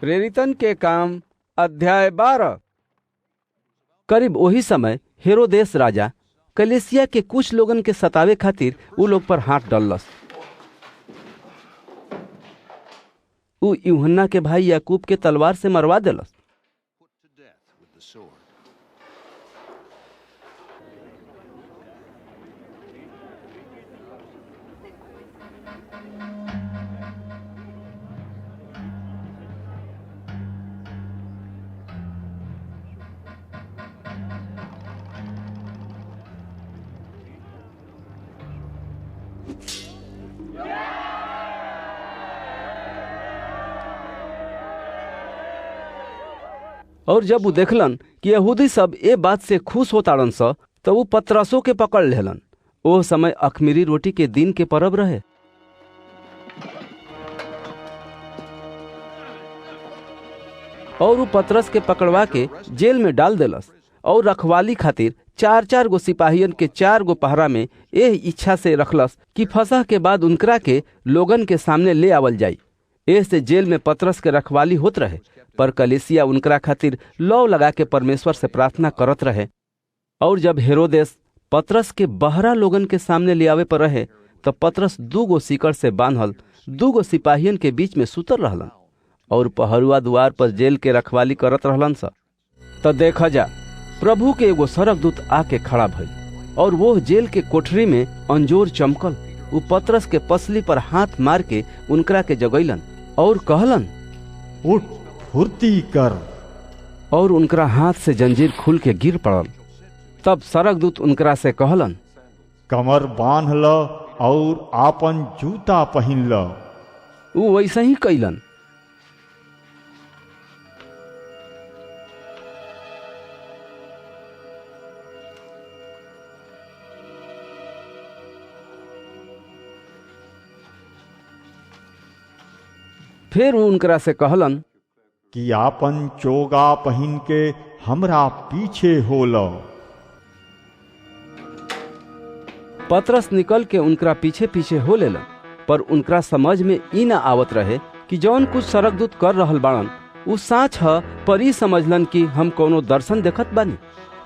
प्रेरितन के काम अध्याय 12। करीब वही समय हेरोदेस राजा कलीसिया के कुछ लोगन के सतावे खातिर उ लोग पर हाथ डालस। उ यूहन्ना के भाई याकूब के तलवार से मरवा देलस। और जब वो देखलन कि यहूदी सब ए बात से खुश होताड़न स, तो वो पतरसों के पकड़ लेलन। ओ समय अखमीरी रोटी के दिन के परब रहे। और वो पतरस के पकड़वा के जेल में डाल देलस और रखवाली खातिर 4-4 गो सिपाहियन के 4 गो पहरा में एह इच्छा से रखलस कि फसह के बाद उनकरा के लोगन के सामने ले आवल जाई। एह से जेल में पतरस के रखवाली होत रहे, पर कलीसिया उनकरा खातिर लौ लगा के परमेश्वर से प्रार्थना करत रहे। और जब हेरोदेस पतरस के बहरा लोगन के सामने ले आवे पर रहे, तब पतरस 2 गो सीकड़ से बांधल 2 गो सिपाहियन के बीच में सुतर रहलन और पहरुआ द्वार पर जेल के रखवाली करत रहलन सा। तो देखा जा, प्रभु के एगो स्वर्गदूत आके खड़ा भइल और वो जेल के कोठरी में अंजोर चमकल। वो पतरस के पसली पर हाथ मार के उनकरा के जगैलन और कहलन, उठ फुर्ती कर। और उनकरा हाथ से जंजीर खुल के गिर पड़ल। तब स्वर्गदूत उनकरा से कहलन, कमर बांध ल और आपन जूता पहन ल। वो वैसे ही कैलन। फिर वो उनकरा से कहलन कि आपन चोगा पहन के हमरा पीछे हो लो। पतरस निकल के उनकरा पीछे पीछे हो लेलन, पर उनकरा समझ में ई ना आवत रहे कि जौन कुछ स्वर्गदूत कर रहल बाड़न उ साँच ह, पर ई समझलन कि हम कोनो दर्शन देखत बानी।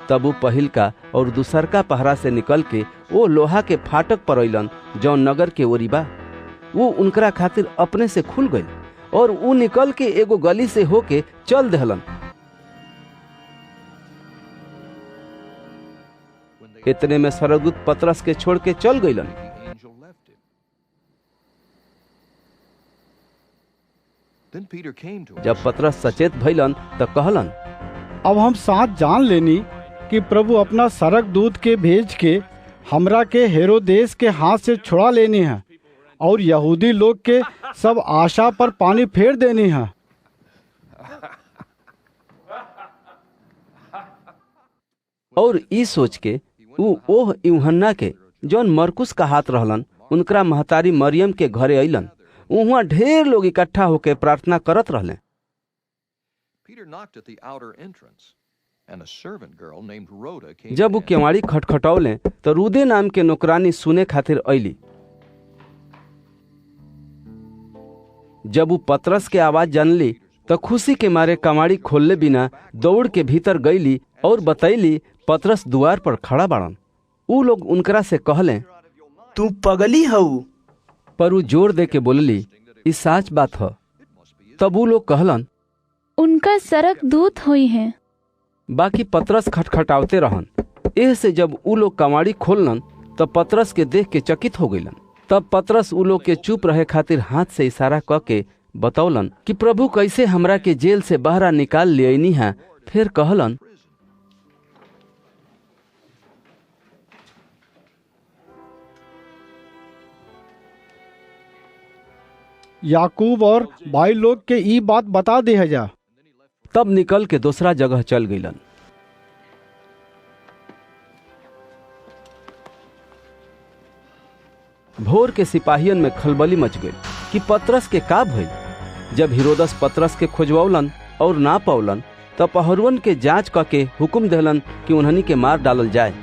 तब वो पहिलका और दूसरका पहरा से निकल के वो लोहा के फाटक पर अइलन जौन नगर के ओरी बा। वो उनकरा खातिर अपने से खुल गई और उ निकल के एगो गली से होके चल देहलन। इतने में स्वर्गदूत पतरस के छोड़ के चल गईलन। जब पतरस सचेत भइलन तो कहलन, अब हम साथ जान लेनी कि प्रभु अपना स्वर्गदूत के भेज के हमरा के हेरोदेस के हाथ से छुड़ा लेनी है और यहूदी लोग के सब आशा पर पानी फेर देनी है। और ई सोच के उ ओह यूहन्ना के जौन मरकुस का हाथ रहलन उनकरा महतारी मरियम के घरे अइलन। वहाँ ढेर लोग इकट्ठा होके प्रार्थना करत रहले। जब वो केवाड़ी खटखटौले तो रूदे नाम के नौकरानी सुने खातिर अइली। जब वो पतरस के आवाज जानली तो खुशी के मारे कमाड़ी खोलले बिना दौड़ के भीतर गईली और बतैली पतरस द्वार पर खड़ा बाड़न। उ लोग उनकरा से कहले, तू पगली हऊ। पर उ जोर दे के बोलली, ई साच बात ह। तब उ लोग कहलन, उनका स्वर्गदूत होई है। बाकी पतरस खटखटावते रहन। एह से जब उ लोग कमाड़ी खोललन तब पतरस के देख के चकित हो गईलन। तब पतरस उ लोग के चुप रहे खातिर हाथ से इशारा क के बतौलन कि प्रभु कैसे हमरा के जेल से बाहर निकाल लियनी है। फिर कहलन, याकूब और भाई लोग के ई बात बता दे जा। तब निकल के दूसरा जगह चल गईलन। भोर के सिपाहियन में खलबली मच गई कि पतरस के का भइल। जब हेरोदस पतरस के खोजवौलन और ना पौलन तब पहरुअन के जांच करके हुक्म देलन कि उन्हनी के मार डालल जाए।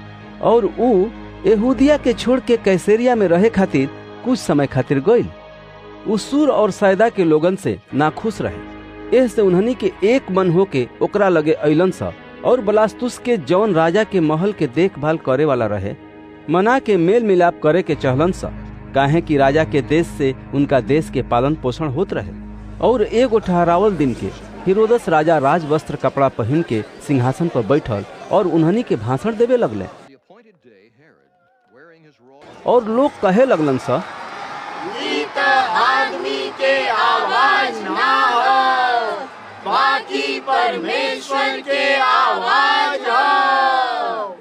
और उ यहूदिया के छोड़ के कैसरिया में रहे खातिर कुछ समय खातिर गईल। उ सूर और सैदा के लोगन से नाखुश रहे एह से उन्हनी के एक मन होके ओकरा लगे अइलन सा और बलास्तुस के जौन राजा के महल के देखभाल करे वाला रहे मना के मेल मिलाप करे के चहलन सा, काहे कि राजा के देश से उनका देश के पालन पोषण होत रहे। और एगो ठहरावल दिन के हेरोदस राजा राज वस्त्र कपड़ा पहन के सिंहासन पर बैठल और उन्हनी के भाषण देवे लगले और लोग कहे लगलन सा, आदमी के आवाज ना हो, बाकी परमेश्वर के आवाज हो।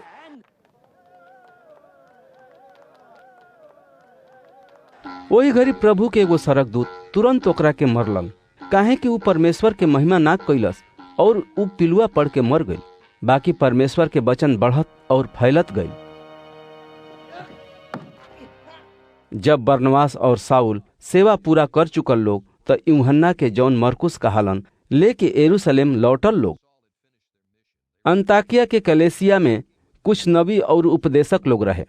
वही घड़ी प्रभु के एगो सरक दूत तुरंत ओकरा के मरलन, काहे कि ऊ परमेश्वर के महिमा ना कैलस और ऊ पिलुआ पड़ के मर गई। बाकी परमेश्वर के वचन बढ़त और फैलत गई। जब बरनबास और साउल सेवा पूरा कर चुकल लोग तो यूहन्ना के जौन मरकुस कहालन लेके यरूशलेम लौटल लोग। अंताकिया के कलेसिया में कुछ नबी और उपदेशक लोग रहे,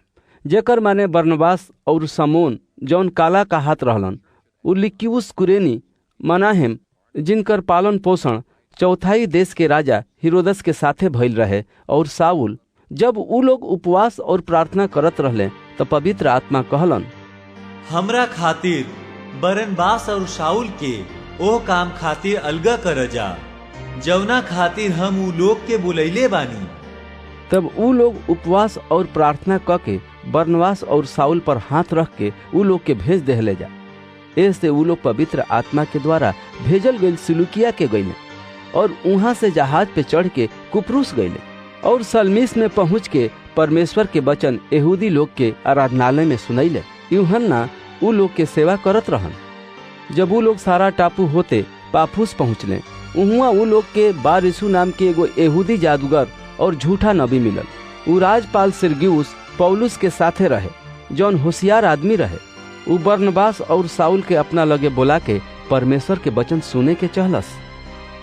जेकर माने बरनबास और समोन जौन काला का हाथ रहलन, उलिक्यूस कुरेनी, मनाहेम जिनकर पालन पोषण चौथाई देश के राजा हेरोदस के साथे भइल रहे, और साउल। जब ऊ लोग उपवास और प्रार्थना करत रहले तो पवित्र आत्मा कहलन, हमरा खातिर बरनबास और शाऊल के ओह काम खातिर अलगा कर जा जवना खातिर हम ऊ लोग के बुलैले बानी। तब ऊ लोग उपवास और प्रार्थना करके बरनबास और साउल पर हाथ रख के ऊ लोग के भेज देहले जा। ऐसे ऊ लोग पवित्र आत्मा के द्वारा भेजल गई सिलुकिया के गईले और वहां से जहाज पे चढ़ के कुप्रुस गईले और सलमीस में पहुंच के परमेश्वर के वचन यहूदी लोग के आराधनालय में सुनैले। यूहन्ना ऊ लोग के सेवा करत रहन। जब ऊ लोग सारा टापू होते पाफुस पहुँचले, उहुआ ऊ लोग के बारिसु नाम के एगो यहूदी जादूगर और झूठा नबी मिलल। ऊ राजपाल सिरगियुस पौलुस के साथे रहे, जौन होशियार आदमी रहे। ऊ बरनबास और साउल के अपना लगे बोला के परमेश्वर के वचन सुने के चहलस,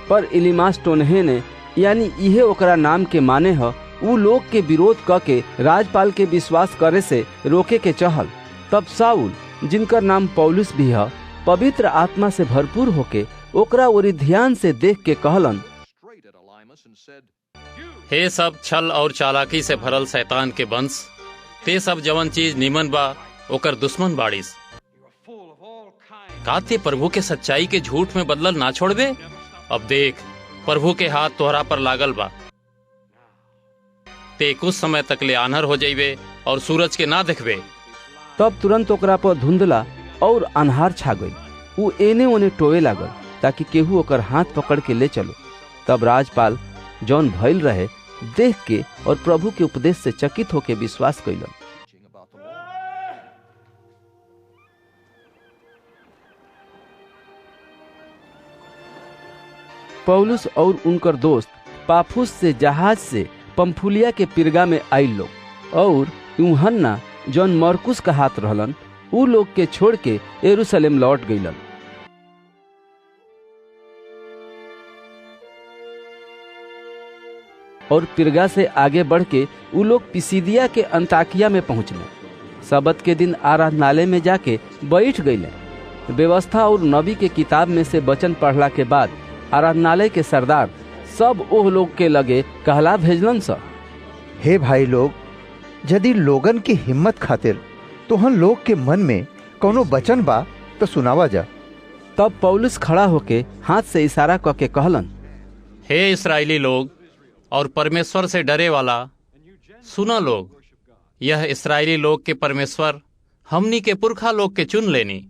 पर इलीमास टोनहे ने यानी इहे ओकरा नाम के माने ह ऊ लोग के विरोध क के राजपाल के विश्वास करे से रोके के चहल। तब साउल, जिनकर नाम पौलुस भी है, पवित्र आत्मा से भरपूर होके ओकरा ओरी ध्यान से देख के कहलन, हे सब छल और चालाकी से भरल शैतान के वंश, ते सब जवन चीज निमन बा ओकर दुश्मन बाड़ीस। का ते प्रभु के सच्चाई के झूठ में बदलल ना छोड़बे? अब देख, प्रभु के हाथ तोहरा पर लागल बा। ते कुछ समय तक ले आन्हर हो जाइबे और सूरज के ना देखबे। तब तुरंत ओकरा पर धुंधला और अन्हार छा गई। ऊ एने ओने टोए लागल ताकि केहू ओकर हाथ पकड़ के ले चलो। तब राजपाल जौन भइल रहे देख के और प्रभु के उपदेश से चकित होके विश्वास कैलन। पौलुस और उनकर दोस्त पाफुस से जहाज से पंफुलिया के पिरगा में आइल लोग, और यूहन्ना जौन मरकुस का हाथ रहलन ऊ लोग के छोड़ के यरूशलेम लौट गईलन। और पिरगा से आगे बढ़ के ऊ लोग पिसिदिया के अंताकिया में पहुंचले। सबत के दिन आराधनालय में जाके बैठ गईले। व्यवस्था और नबी के किताब में से वचन पढ़ला के बाद आराधनालय के सरदार सब ओह लोग के लगे कहला भेजलन सा, हे भाई लोग, यदि लोगन की हिम्मत खातिर तोहन लोग के मन में कोनो वचन बा तो सुनावा जा। तब पौलुस खड़ा होके हाथ से इशारा करके कहलन, हे इस्राएली लोग और परमेश्वर से डरे वाला, सुना लोग, यह इस्राएली लोग के परमेश्वर हमनी के पुरखा लोग के चुन लेनी।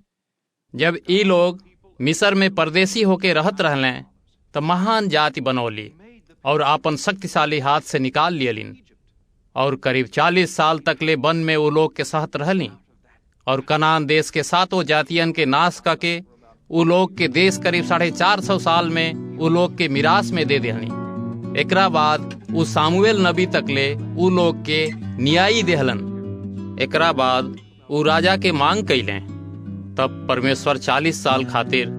जब ई लोग मिस्र में परदेसी होके रहत रहले तो महान जाति बनौली और आपन शक्तिशाली हाथ से निकाल लियलिन, और करीब 40 साल तक ले वन में वो लोग के साथ रहली, और कनान देश के 7 जातियन के नाश करके उ लोग के देश करीब 450 साल में उ लोग के मिरास में दे देहनी। एकरा बाद उ सामुएल नबी तक ले उ लोग के न्यायी देहलन। एकरा बाद उ राजा के मांग कैले। तब परमेश्वर 40 साल खातिर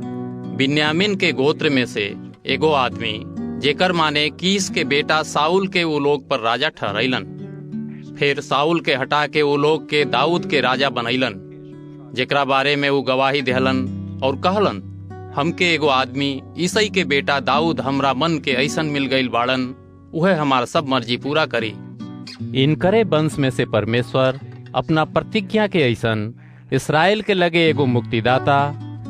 बिन्यामीन के गोत्र में से एगो आदमी, जेकर माने कीस के बेटा साउल के वो लोग पर राजा ठहरैलन। फिर साउल के हटा के वो लोग के दाऊद के राजा बनैलन, जेकरा बारे में वो गवाही देहलन और कहलन, हमके एगो आदमी ईसाई के बेटा दाऊद हमरा मन के ऐसन मिल गईल बाड़न, वह हमार सब मर्जी पूरा करी। इनकरे वंश में से परमेश्वर अपना प्रतिज्ञा के ऐसन इसराइल के लगे एगो मुक्तिदाता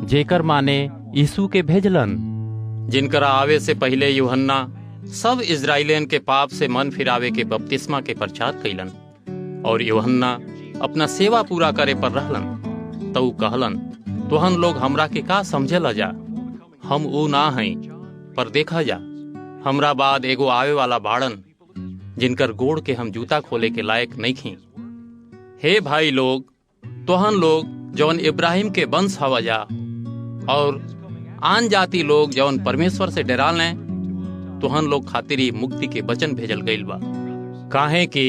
जेकर माने यीशु के भेजलन, जिनकरा आवे से पहले यूहन्ना सब इजराइलियन के पाप से मन फिरावे के बपतिस्मा के प्रचार कैलन। और यूहन्ना अपना सेवा पूरा करे पर रहलन। तो कहलन, तोहन लोग हमरा के का समझेला जा, हम ऊ ना हई, पर देखा जा हमरा बाद एगो आवे वाला बाड़न जिनकर गोड़ के हम जूता खोले के लायक नहीं खी। हे भाई लोग, तोहन लोग जौन इब्राहिम के वंश हवा जा और आन जाति लोग जौन परमेश्वर से डराल हैं, तोहन लोग खातिर ही मुक्ति के वचन भेजल गईल बा। काहे कि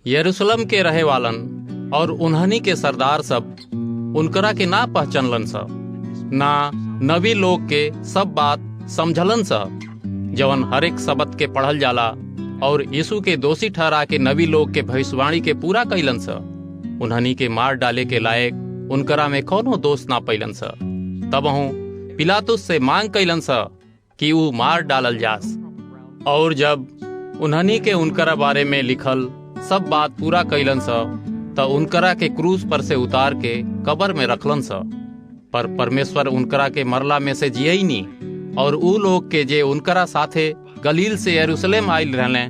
यरूशलेम के रहे वालन और उन्हनी के सरदार सब उनकरा के ना पहचानलन सा, ना नबी लोग के सब बात समझलन सा जवन हर एक शब्द के पढ़ल जाला, और यीशु के दोषी ठहरा के नबी लोग के भविष्यवाणी के पूरा कैलन सा। उन्हनी के मार डाले के लायक उनकरा में कोनो दोष ना पैलन सा। तबहू पिलातुस से मांग कैलन सा कि वो मार डालल जास। और जब उन्हनी के उनकरा बारे में लिखल सब बात पूरा कैलन सा, तो उनकरा के क्रूस पर से उतार के कब्र में रखलन सा। पर परमेश्वर उनकरा के मरला में से जियई नी, और ऊ लोग के जे उनकरा साथे गलील से यरूशलेम आइल रहले,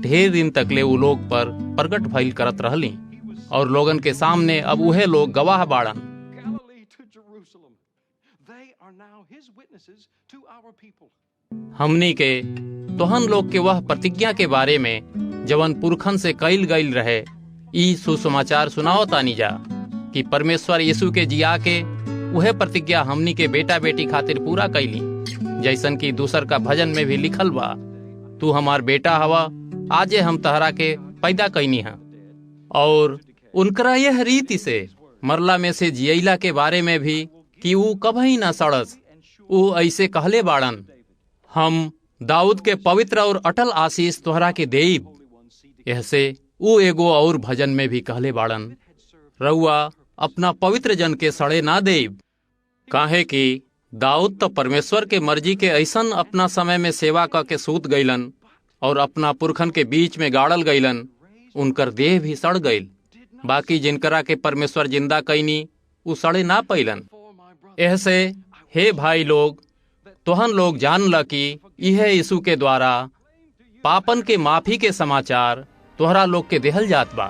ढेर दिन तक ले ऊ लोग पर प्रगट भइल करत रहली, और लोगन के सामने अब उहे लोग गवाह बाड़न। हमनी के तोहन लोग के वह प्रतिज्ञा के बारे में जवन पुरखन से कईल गईल रहे, ई सुसमाचार सुनाओ तानी जा कि परमेश्वर यीशु के जिया के वह प्रतिज्ञा हमनी के बेटा बेटी खातिर पूरा कैली, जैसन कि दूसर का भजन में भी लिखल बा, तू हमार बेटा हवा, आजे हम तहरा के पैदा कैनी है। और उनकरा यह रीति से मरला में से जियला के बारे में भी कि ऊ कभी ना सड़स, ऊ ऐसे कहले बाड़न, हम दाऊद के पवित्र और अटल आशीष तोहरा के देब। ऐसे ऊ एगो और भजन में भी कहले बाड़न, रउआ अपना पवित्र जन के सड़े ना देब। काहे कि दाऊद तो परमेश्वर के मर्जी के ऐसन अपना समय में सेवा क के सूत गईलन, और अपना पुरखन के बीच में गाड़ल गईलन, उनकर देह भी सड़ गईल। बाकी जिनकरा के परमेश्वर जिंदा कैनी, ऊ सड़े ना पैलन। ऐसे हे भाई लोग, तोहन लोग जान ल कि यह यीशु के द्वारा पापन के माफी के समाचार तोहरा लोग के देहल जात बा।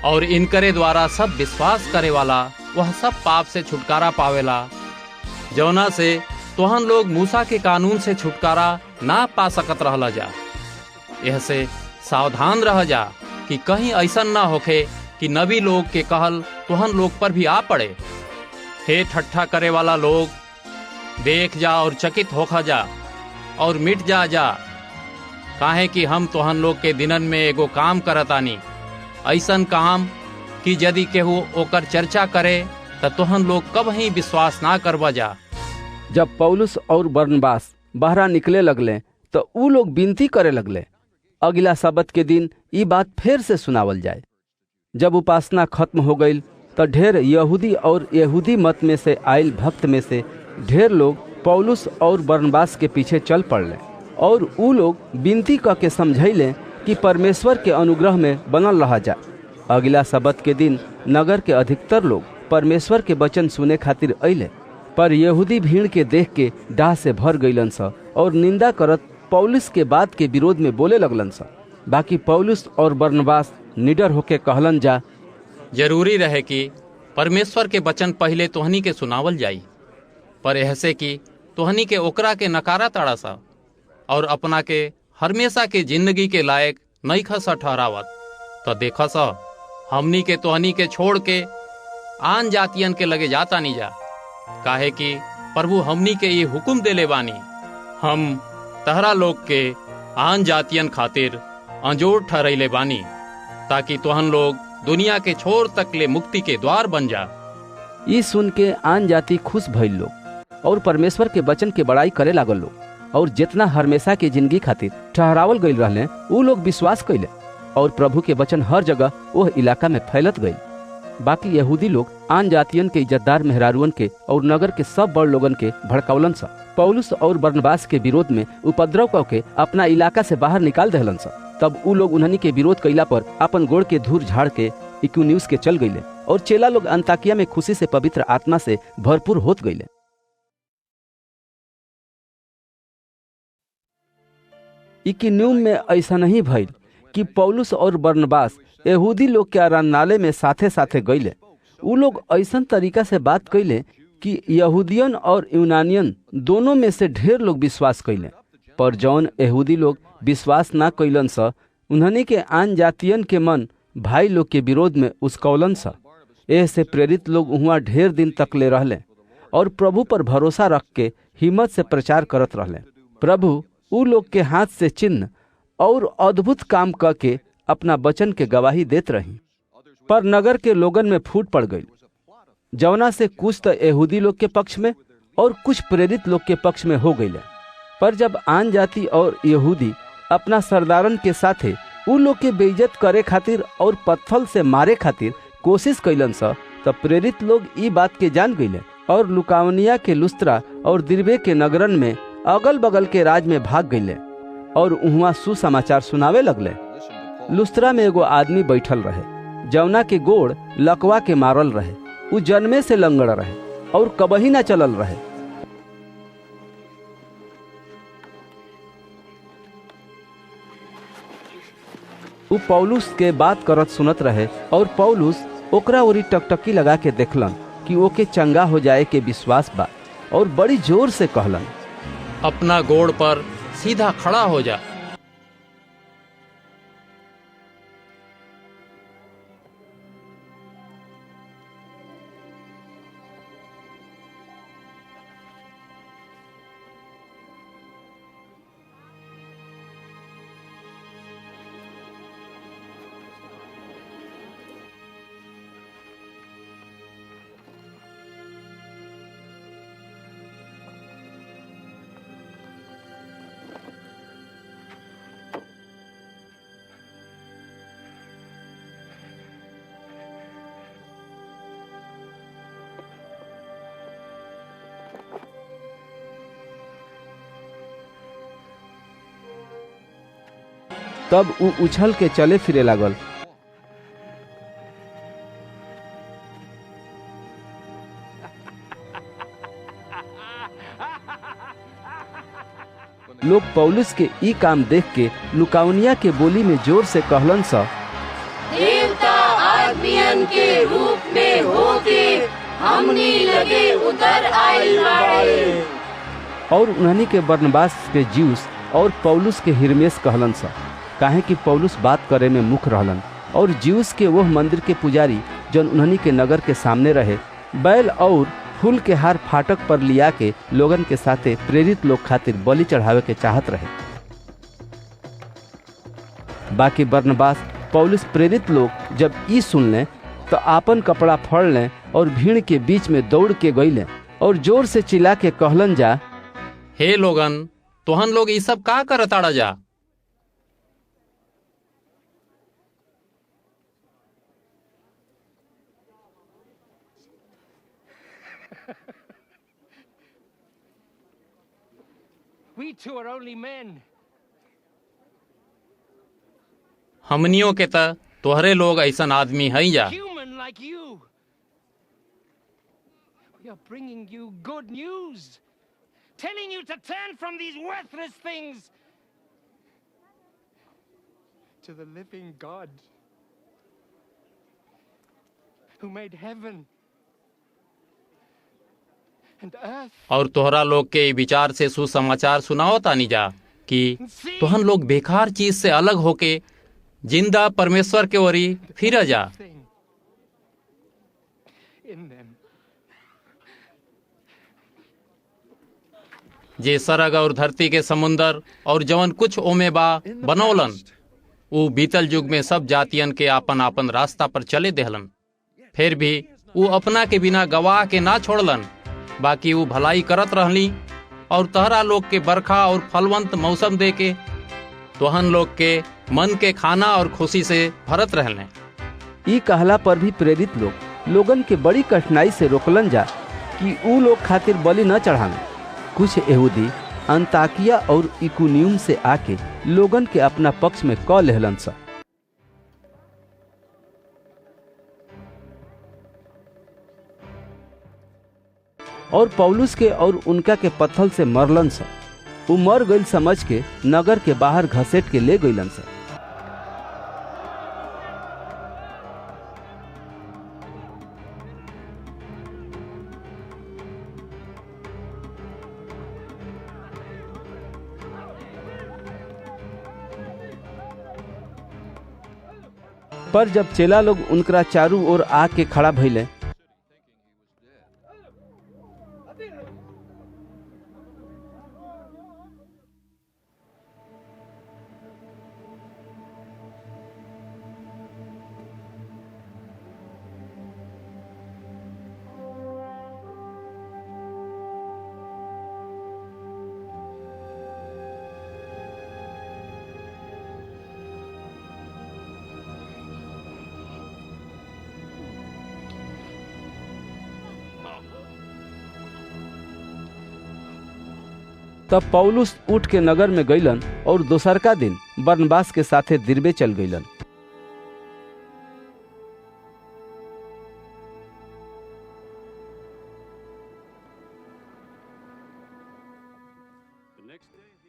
और इनकरे द्वारा सब विश्वास करे वाला वह सब पाप से छुटकारा पावेला, जौना से तोहन लोग मूसा के कानून से छुटकारा ना पा सकत रहला जा। यह से सावधान रह जा कि कहीं ऐसा ना होखे कि नबी लोग के कहल तोहन लोग पर भी आ पड़े। हे ठट्ठा करे वाला लोग, देख जा और चकित होखा जा और मिट जा, काहे कि हम तोहन लोग के दिनन में एगो काम करतानी, ऐसन काम कि यदि केहू ओकर चर्चा करे तो तोहन लोग कभी विश्वास ना करबा जा। जब पौलुस और बरनबास बाहरा निकले लगले तो ऊ लोग विनती करे लगले, अगला सब्त के दिन ये बात फिर से सुनावल जाए। जब उपासना खत्म हो गई तो ढेर यहूदी और यहूदी मत में से आयल भक्त में से ढेर लोग पौलुस और बरनबास के पीछे चल पड़ले, और ऊ लोग विनती क के समझैले कि परमेश्वर के अनुग्रह में बनल रहा जा। अगला सब्त के दिन नगर के अधिकतर लोग परमेश्वर के वचन सुने खातिर अइले, पर यहूदी भीड़ के देख के डाह से भर गईलन सा और निंदा करत पौलुस के बात के विरोध में बोले लगलन सा। बाकी पौलुस और बरनबास निडर होके कहलन जा, जरूरी रहे कि परमेश्वर के वचन पहले तोहनी के सुनावल जाई, पर ऐसे कि तोहनी के ओकरा के नकारा ताड़ा सा और अपना के हमेशा के जिंदगी के लायक नहीं खसा ठहरावत। तो देखा सा हमनी के तोहनी के छोड़ के आन जातियन के लगे जाता नहीं जा, काहे कि प्रभु हमनी के ये हुक्म देले बानी, हम तहरा लोग के आन जातियन खातिर अंजोर ठहरैले बानी, ताकि तोहन लोग दुनिया के छोर तक ले मुक्ति के द्वार बन जा। ये सुन के आन जाति खुश भइल लोग और परमेश्वर के वचन के बड़ाई करे लागल लोग, और जितना हमेशा के जिंदगी खातिर ठहरावल गईल रहले ऊ लोग विश्वास कैले, और प्रभु के वचन हर जगह वह इलाका में फैलत गई। बाकी यहूदी लोग आन जातियन के इज्जतदार मेहरारुअन के और नगर के सब बड़ लोगन के भड़कावलन सा। पौलुस और बरनबास के विरोध में उपद्रव करके अपना इलाका से बाहर निकाल देहलन सा। तब उ लोग उन्हनी के विरोध कैला पर अपन गोड़ के धूर झाड़ के इकुनियुस के चल गईले और चेला लोग अंताकिया में खुशी से पवित्र आत्मा से भरपूर होत गईले। इकुनियुम में ऐसा नहीं भइल कि पौलुस और बरनबास यहूदी लोग के आराधनालय में साथे साथे गईले। उ लोग ऐसा तरीका से बात कैले कि यहूदियन और यूनानियन दोनों में से ढेर लोग विश्वास कैले। पर जौन यहूदी लोग विश्वास ना कैलन सा, उन्हनी के आन जातियन के मन भाई लोग के विरोध में उसकौलन सा। ऐसे प्रेरित लोग वहाँ ढेर दिन तक ले रहले और प्रभु पर भरोसा रख के हिम्मत से प्रचार करत रहले। प्रभु उ लोग के हाथ से चिन्ह और अद्भुत काम करके अपना वचन के गवाही देत रही। पर नगर के लोगन में फूट पड़ गई, जवना से कुछ तो यहूदी लोग के पक्ष में और कुछ प्रेरित लोग के पक्ष में हो गई। पर जब आन जाति और यहूदी अपना सरदारन के साथे उ लोग के बेइज्जत करे खातिर और पत्थल से मारे खातिर कोशिश कैलन सा, तब प्रेरित लोग ई बात के जान गईले और लुकावनिया के लुस्त्रा और दिरबे के नगरन में अगल बगल के राज में भाग गईले और उहाँ सुसमाचार सुनावे लगले। लुस्त्रा में एगो आदमी बैठल रहे, जवना के गोड़ लकवा के मारल रहे। उ जन्मे से लंगड़ रहे और कबही ना चलल रहे। उ पौलुस के बात करत सुनत रहे और पौलुस ओकरा ओरी टकटकी लगा के देखलन कि ओके चंगा हो जाए के विश्वास बा और बड़ी जोर से कहलन, अपना गोड़ पर सीधा खड़ा हो जा। तब उ उछल के चले फिरे लागल। लोग पौलुस के ई काम देख के लुकाउनिया के बोली में जोर से कहलन सा, देवता आदमियन के रूप में होके हमनी लगे उतर आइल बाड़े। और उन्हनी के बरनबास के ज्यूस और पौलुस के हिरमेस कहलन सा, काहे कि पौलुस बात करे में मुख रहलन। और ज्यूस के वह मंदिर के पुजारी जौन उन्हनी के नगर के सामने रहे, बैल और फूल के हार फाटक पर लिया के लोगन के साथे प्रेरित लोग खातिर बलि चढ़ावे के चाहत रहे। बाकी बरनबास पौलुस प्रेरित लोग जब ई सुन लें तो आपन कपड़ा फाड़ लें और भीड़ के बीच में दौड़ के गईले और जोर से चिल्ला के कहलन जा, हे लोगन, तोहन लोग ई सब का करताड़ा जा? We two are only men. हमनियों के त तोहरे लोग ऐसन आदमी हई जा। Human like you. We are bringing you good news, telling you to turn from these worthless things to the living God who made heaven and earth. और तोहरा लोग के विचार से सुसमाचार सुनाओ तानी जा कि तोहन लोग बेकार चीज से अलग होके जिंदा परमेश्वर के ओरी फिर जा। जे सरग और धरती के समुंदर और जवन कुछ ओमे बा बनौलन, ऊ बीतल युग में सब जातियन के आपन आपन रास्ता पर चले देहलन। फिर भी ऊ अपना के बिना गवाह के ना छोड़लन, बाकी वो भलाई करत रहली और तहरा लोग के बरखा और फलवंत मौसम दे के तोहन लोग के मन के खाना और खुशी से भरत रहले। ई कहला पर भी प्रेरित लोग लोगन के बड़ी कठिनाई से रोकलन जा कि ऊ लोग खातिर बलि न चढ़ावे। कुछ यहूदी अंताकिया और इकुनियुम से आके लोगन के अपना पक्ष में क लेहलन सा। और पौलुस के और उनका के पत्थल से मरलन सा। उ मर गईल समझ के नगर के बाहर घसेट के ले गईलन सा। पर जब चेला लोग उनकरा चारू ओर आके खड़ा भइले तब पौलुस उठ के नगर में गईलन और दोसरका दिन बरनबास के साथे दिरबे चल गईलन।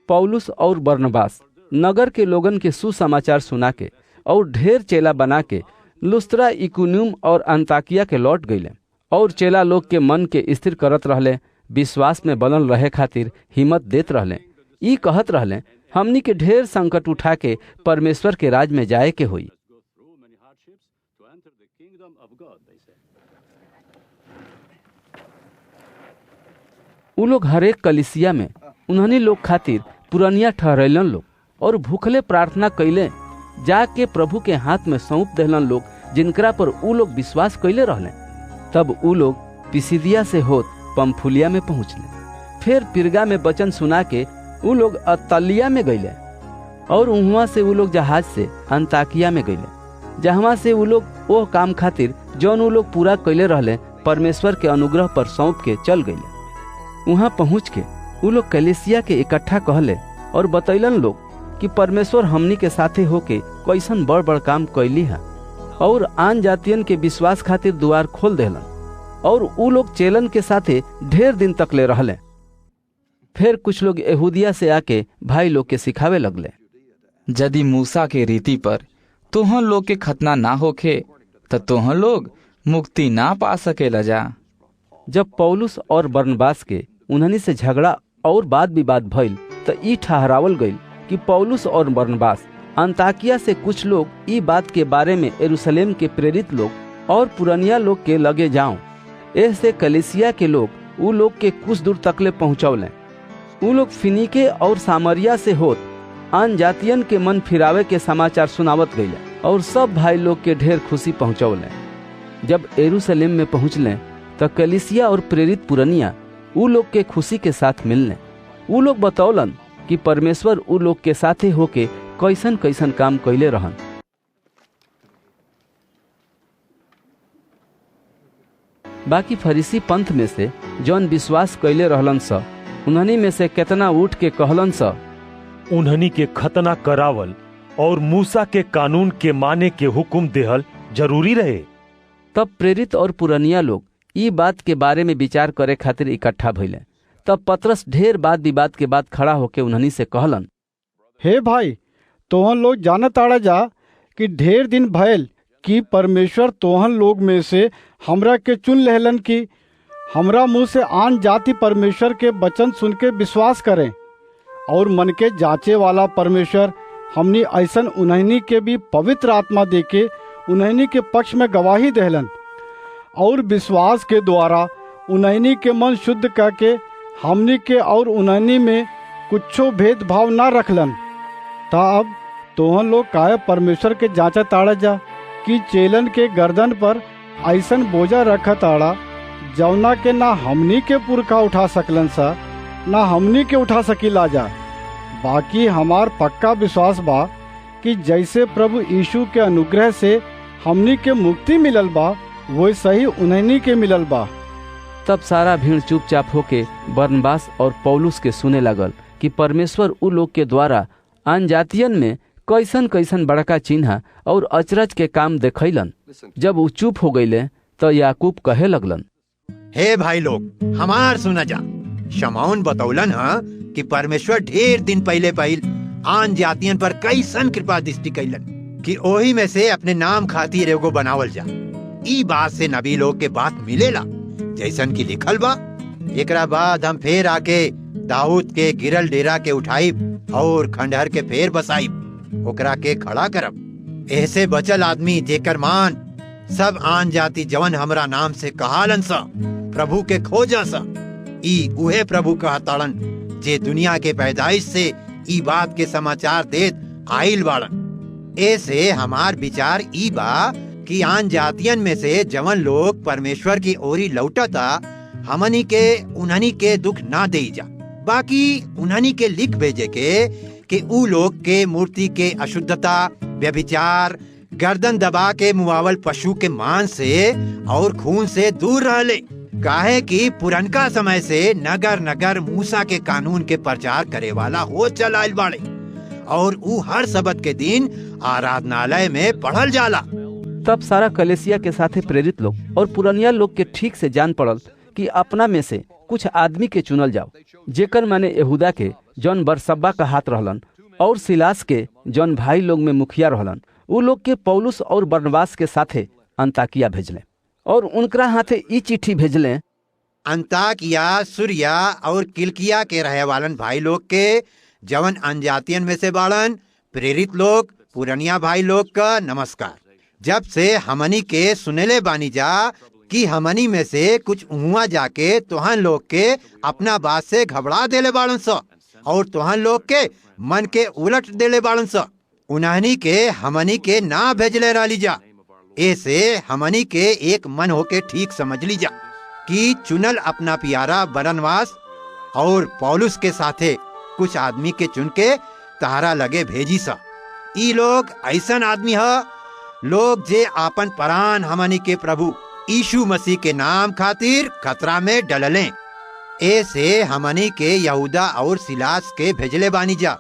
पौलुस और बरनबास नगर के लोगन के सुसमाचार सुना के और ढेर चेला बना के लुस्त्रा, इकुनियुम और अंताकिया के लौट गईले और चेला लोग के मन के स्थिर करत रहले, विश्वास में बनल रहे खातिर हिम्मत देत रहले। ई कहत रहले, हमनी के ढेर संकट उठा के परमेश्वर के राज में जाए के होई। उ लोग हरेक कलिसिया में उन्हनी लोग खातिर पुरनिया ठहरैलन लोग और भूखले प्रार्थना कैले जाके प्रभु के हाथ में सौंप देलन लोग, जिनकरा पर उ लोग विश्वास कैले रहले। तब उ लोग पिसिदिया से होत पंफुलिया में पहुँचले। फिर पिरगा में वचन सुना के उ लोग अत्तलिया में गईले और वहाँ से उ लोग जहाज से अंताकिया में गईले, जहाँ से उ लोग ओह काम खातिर जौन उ लोग पूरा कैले रहले परमेश्वर के अनुग्रह पर सौंप के चल गईले। वहाँ पहुँच के उ लोग कलीसिया के इकट्ठा कहले और बतैलन लोग कि परमेश्वर हमनी के साथे होके कैसन बड़ बड़ काम कैली है और आन जातियन के विश्वास खातिर द्वार खोल देलन। और उ लोग चेलन के साथे ढेर दिन तक ले रहले। फिर कुछ लोग यहूदिया से आके भाई लोग के सिखावे लगले, यदि मूसा के रीति पर तोहन लोग के खतना ना होखे तो तोहन लोग मुक्ति ना पा सकेला जा। जब पौलुस और बरनबास के उन्हनी से झगड़ा और वाद विवाद भइल तो ई ठहरावल गईल कि पौलुस और बरनबास अंताकिया से कुछ लोग ई बात के बारे में यरूशलेम के प्रेरित लोग और पुरनिया लोग के लगे जाओ। ऐसे कलीसिया के लोग उ लोग के कुछ दूर तकले पहुँचौले। उ लोग फिनीके और सामरिया से होत आन जातियन के मन फिरावे के समाचार सुनावत गईले और सब भाई लोग के ढेर खुशी पहुँचौले। जब यरूशलेम में पहुँचले तो कलीसिया और प्रेरित पुरनिया उ लोग के खुशी के साथ मिलने। उ लोग बतौलन कि परमेश्वर उ लोग के साथे होके कैसन कैसन काम कैले रहन। बाकी फरीसी पंथ में से जौन विश्वास कैले रहलन स उन्हनी में से केतना उठ के कहलन स, उन्हनी के खतना करावल और मूसा के कानून के माने के हुक्म देहल जरूरी रहे। तब प्रेरित और पुरनिया लोग ई बात के बारे में विचार करे खातिर इकट्ठा भइले। तब पतरस ढेर वाद विवाद के बाद खड़ा होके उन्हनी से कहलन, हे भाई, तोहन लोग जानत आड़ा जा कि ढेर दिन भयल कि परमेश्वर तोहन लोग में से हमरा के चुन लेहलन कि हमरा मुंह से आन जाति परमेश्वर के वचन सुन के विश्वास करें। और मन के जांचे वाला परमेश्वर हमनी ऐसन उन्हनी के भी पवित्र आत्मा देके उन्हनी के पक्ष में गवाही देहलन और विश्वास के द्वारा उन्हनी के मन शुद्ध करके हमनी के और उन्हनी में कुछो भेदभाव ना रखलन। तब तोहन लोग काहे परमेश्वर के जांचा ताड़ा जा कि चेलन के गर्दन पर ऐसन बोझा रखा ताड़ा जौना के ना हमनी के पुरखा उठा सकलन सा ना हमनी के उठा सकीला जा। बाकी हमार पक्का विश्वास बा कि जैसे प्रभु यीशु के अनुग्रह से हमनी के मुक्ति मिलल बा वो सही उन्हनी के मिलल बा। तब सारा भीड़ चुपचाप होके बरनबास और पौलुस के सुने लगल कि परमेश्वर उ लोग के द्वारा आन जातियन में कैसन कैसन बड़का चिन्ह और अचरज के काम देखैलन। जब वो चुप हो गईले तो याकूब कहे लगलन, हे भाई लोग, हमार सुना जा। शमौन बतौलन कि परमेश्वर ढेर दिन पहले आन जातियन पर कैसन कृपा दृष्टि कैलन कि ओही में से अपने नाम खातिर एगो बनावल जा। ई बात से नबी लोग के बात मिलेला जैसन की लिखल बा। एकरा बाद हम फेर आके दाऊद के गिरल डेरा के उठाइब और खंडहर के फेर बसाइब, ओकरा के खड़ा करब। ऐसे बचल आदमी जेकर मान सब आन जाति जवन हमरा नाम से कहालन सा प्रभु के खोजा सा। ई उहे प्रभु कहताड़न जे दुनिया के पैदाइश से ई बात के समाचार देत आइल बाड़न। ऐसे हमार विचार ई बा कि आन जातियन में से जवन लोग परमेश्वर की ओरी लौटता हमनी के उन्हनी के दुख ना दे जा, बाकी उन्हनी के लिख भेजे के कि ऊ लोग के मूर्ति के अशुद्धता, व्यभिचार, गर्दन दबा के मुआवल पशु के मांस से और खून से दूर रहले। काहे कि पुरनका समय से नगर नगर मूसा के कानून के प्रचार करे वाला हो चलाइल बाड़े और ऊ हर सबत के दिन आराधनालय में पढ़ल जाला। तब सारा कलेसिया के साथे प्रेरित लोग और पुरनिया लोग के ठीक से जान पड़ल कि अपना में से कुछ आदमी के चुनल जाओ, जेकर माने यहूदा के जौन बरसब्बा का हाथ रहलन और सिलास के जौन भाई लोग में मुखिया रहलन। उ लोग के पौलुस और बरनबास के साथे अंताकिया भेजले और उनकरा हाथे ई चिट्ठी भेजले, अंताकिया, सूरिया और किलकिया के रहे वालन भाई लोग के जवन अनजातियन में से बाड़न, प्रेरित लोग, पुरनिया भाई लोग का नमस्कार। जब से हमनी के सुनेले बानी जा कि हमनी में से कुछ उहुआ जाके तुहन लोग के अपना बात से घबरा देले बाड़न सा और तुहन लोग के मन के उलट देले बाड़न सा, उन्हनी के हमनी के ना भेजले रहली जा। ऐसे हमनी के एक मन होके ठीक समझ ली जा कि चुनल अपना प्यारा बरनबास और पौलुस के साथे कुछ आदमी के चुन के तहारा लगे भेजी सा। ई लोग ऐसन आदमी है लोग जे आपन प्राण हमनी के प्रभु यीशु मसीह के नाम खातिर खतरा में डललें। ऐसे हमनी के यहूदा और सिलास के भेजले बानी जा,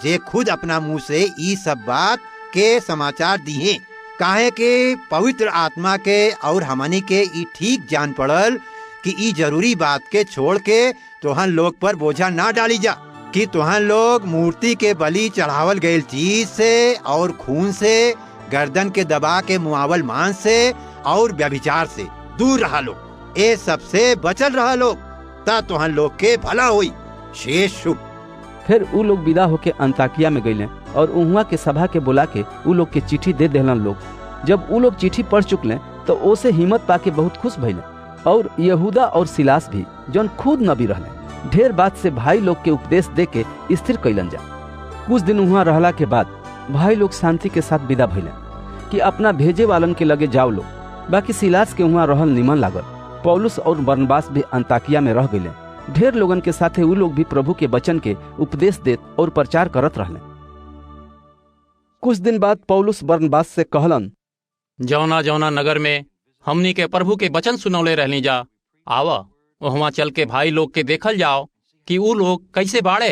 जे खुद अपना मुंह से ई सब बात के समाचार दिए। काहे के पवित्र आत्मा के और हमनी के ई ठीक जान पड़ल कि ई जरूरी बात के छोड़ के तोहन लोग पर बोझा ना डाली जा कि तोहन लोग मूर्ति के बलि चढ़ावल गयल चीज से और खून से, गर्दन के दबा के मुआवल मांस से और व्यभिचार से दूर रहा लो। ए सब से बचल रहा लो ता तोहन लोग के भला होई। शेष शुभ। फिर उ लोग विदा होके अंताकिया में गईले और उहुआ के सभा के बुला के उ लोग के चिट्ठी दे देहलन लोग। जब उ लोग चिट्ठी पढ़ चुकले तो ओसे हिम्मत पाके बहुत खुश भइले और यहूदा और सिलास भी जौन खुद नबी रहले ढेर बात से भाई लोग के उपदेश दे के स्थिर कैलन जा। कुछ दिन उहुआ रहला के बाद भाई लोग शांति के साथ विदा भइले कि अपना भेजे वालन के लगे जाओ लो। बाकी सिलास के उहुआ रहल निमन लागल। पौलुस और बरनबास भी अंताकिया में रह गईले। ढेर लोगन के साथे उ लोग भी प्रभु के वचन के उपदेश देत और प्रचार करत रहले। कुछ दिन बाद पौलुस बरनबास से कहलन, जौना जौना नगर में हमनी के प्रभु के वचन सुनौले रहनी जा, आवा वहाँ चल के भाई लोग के देखल जाओ कि उ लोग कैसे बाड़े।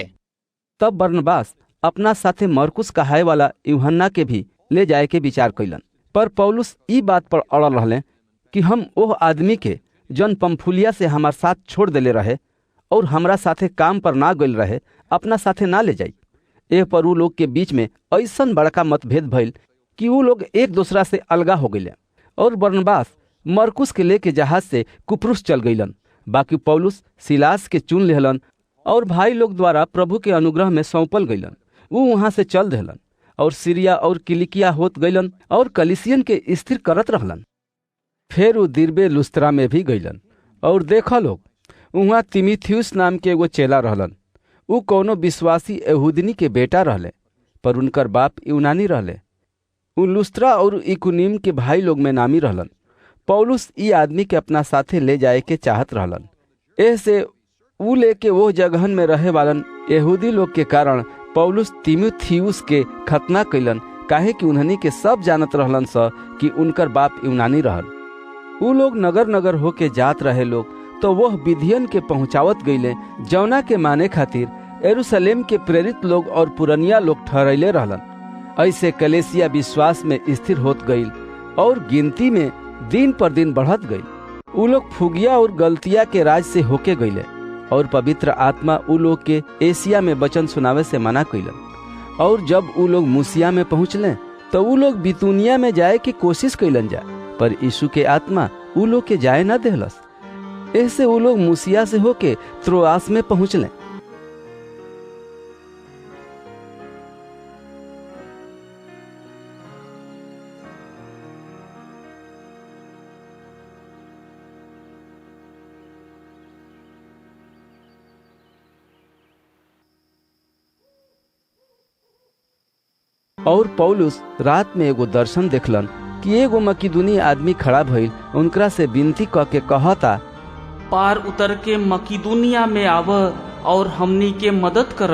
तब बरनबास अपना साथे मरकुस कहाए वाला यूहन्ना के भी ले जाए के विचार कैलन। पर पौलुस ई बात पर अड़ल रहले कि हम ओह आदमी के जौन पंफुलिया से हमार साथ छोड़ देले रहे और हमरा साथे काम पर ना गइल रहे अपना साथे ना ले जाई। एह पर उ लोग के बीच में ऐसन बड़का मतभेद भइल कि उ लोग एक दूसरा से अलगा हो गइले और बरनबास मरकुस के लेके जहाज से कुप्रुस चल गइलन। बाकी पौलुस सिलास के चुन लेहलन और भाई लोग द्वारा प्रभु के अनुग्रह में सौंपल गइलन। उ वहां से चल देहलन और सीरिया और किलिकिया होत गइलन और कलिसियन के स्थिर करत रहलन। फिर उ दिरबे लुस्त्रा में भी गइलन और देखा लोग वहाँ तीमुथियुस नाम के एगो चेला रहलन। उ कोनो विश्वासी यहूदनी के बेटा रहले पर उनकर बाप यूनानी रहले। उ लुस्त्रा और इकुनिम के भाई लोग में नामी रहलन। पौलुस ई आदमी के अपना साथे ले जाए के चाहत रहलन। एह से उ लेके वो जगहन में रहे वालन यहूदी लोग के कारण पौलुस तीमुथियुस के खतना कैलन, काहे कि उन्हनी के सब जानत रहलन स कि उनकर बाप यूनानी रहल। उ लोग नगर नगर होके जात रहे लोग, तो वह विधियन के पहुँचावत गईले जौना के माने खातिर यरूशलेम के प्रेरित लोग और पुरनिया लोग ठहरैले रहलन। ऐसे कलेसिया विश्वास में स्थिर होत गईल और गिनती में दिन पर दिन बढ़त गई। उ लोग फुगिया और गलतिया के राज से होके गईले और पवित्र आत्मा उ लोग के एशिया में वचन सुनावे से मना कइलन। और जब उ लोग मूसिया में पहुँचले तो उ लोग बितूनिया में जाए की कोशिश कइलन जा, पर यीशु के आत्मा उ लोग के जाए न देहलस। ऐसे उ लोग मूसिया से होके त्रोआस में पहुँचले। और पौलुस रात में एगो दर्शन देखलन कि एगो मकीदुनी आदमी खड़ा भइल उनकरा से विनती क के कहता, पार उतर के मकीदुनिया में आव और हमनी के मदद कर।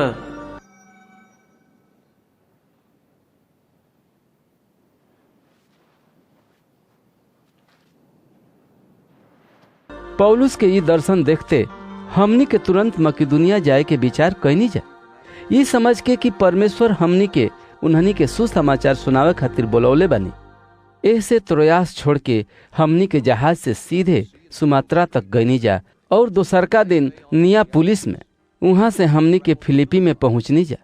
पौलुस के ये दर्शन देखते हमनी के तुरंत मकीदुनिया जाए के विचार कैनी जा, ये समझ के कि परमेश्वर हमनी के उन्हनी के सुसमाचार सुनावे खातिर बोलौले बानी। ऐसे त्रोयास छोड़ के हमनी के जहाज से सीधे सुमात्रा तक गईनी जा और दोसरका दिन नियापुलिस में, वहां से हमनी के फिलिपी में पहुंचनी जा,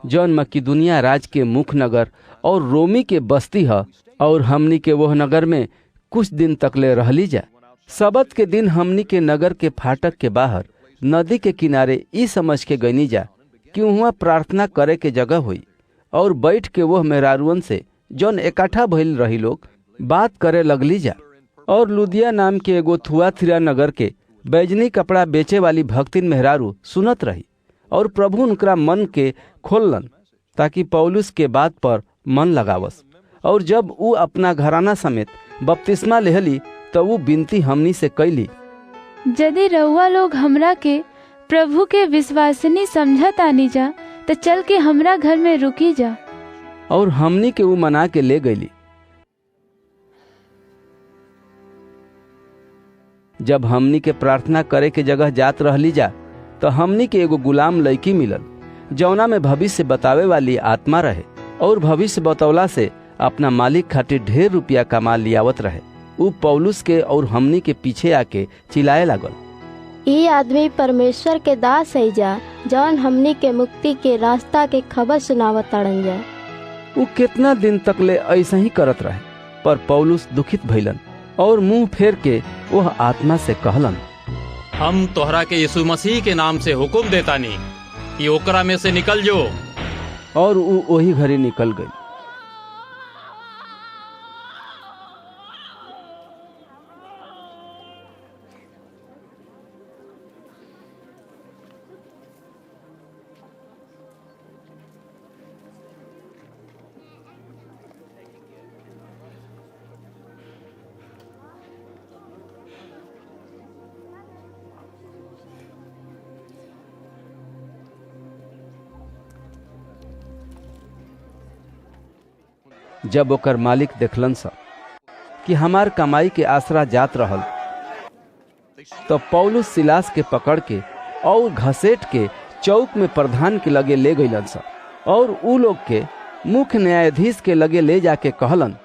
जौन मकीदुनिया राज के मुख्य नगर और रोमी के बस्ती है। और हमनी के वह नगर में कुछ दिन तक ले रहली जा। सबत के दिन हमनी के नगर के फाटक के बाहर नदी के किनारे ई समझ के गईनी जा कि वहाँ प्रार्थना करे के जगह हुई, और बैठ के वह मेहरारुअन से जौन इकट्ठा भइल रही लोग बात करे लगली जा। और लुदिया नाम के एगो थुआथिरा नगर के बैजनी कपड़ा बेचे वाली भक्तिन मेहरारू सुनत रही, और प्रभु उनकरा मन के खोलन ताकि पौलुस के बात पर मन लगावस। और जब ऊ अपना घराना समेत बपतिस्मा लेहली तो ऊ विनती हमनी से कैली, यदि रउआ लोग हमरा के प्रभु के विश्वासनी समझत आनी जा तो चल के हमरा घर में रुकी जा। और हमनी के ऊ मना के ले गईली। जब हमनी के प्रार्थना करे के जगह जात रहली जा तो हमनी के एगो गुलाम लड़की मिलल जौना में भविष्य बतावे वाली आत्मा रहे, और भविष्य बतौला से अपना मालिक खातिर ढेर रुपया कमा लियावत रहे। ऊ पौलुस के और हमनी के पीछे आके चिल्लाए लागल, ये आदमी परमेश्वर के दास है जा, जौन हमनी के मुक्ति के रास्ता के खबर सुनावत ताड़न जा। ऊ कितना दिन तक ले ऐसा ही करत रहे, पर पौलुस दुखित भइलन और मुंह फेर के वह आत्मा से कहलन, हम तोहरा के यीशु मसीह के नाम से हुक्म देतानी कि ओकरा में से निकल जो। और ऊ वही घड़ी निकल गई। जब ओकर मालिक देखलन सा कि हमार कमाई के आसरा जात रहल, तो पौलुस सिलास के पकड़ के और घसेट के चौक में प्रधान के लगे ले गईलन सा, और ऊ लोग के मुख्य न्यायाधीश के लगे ले जाके कहलन,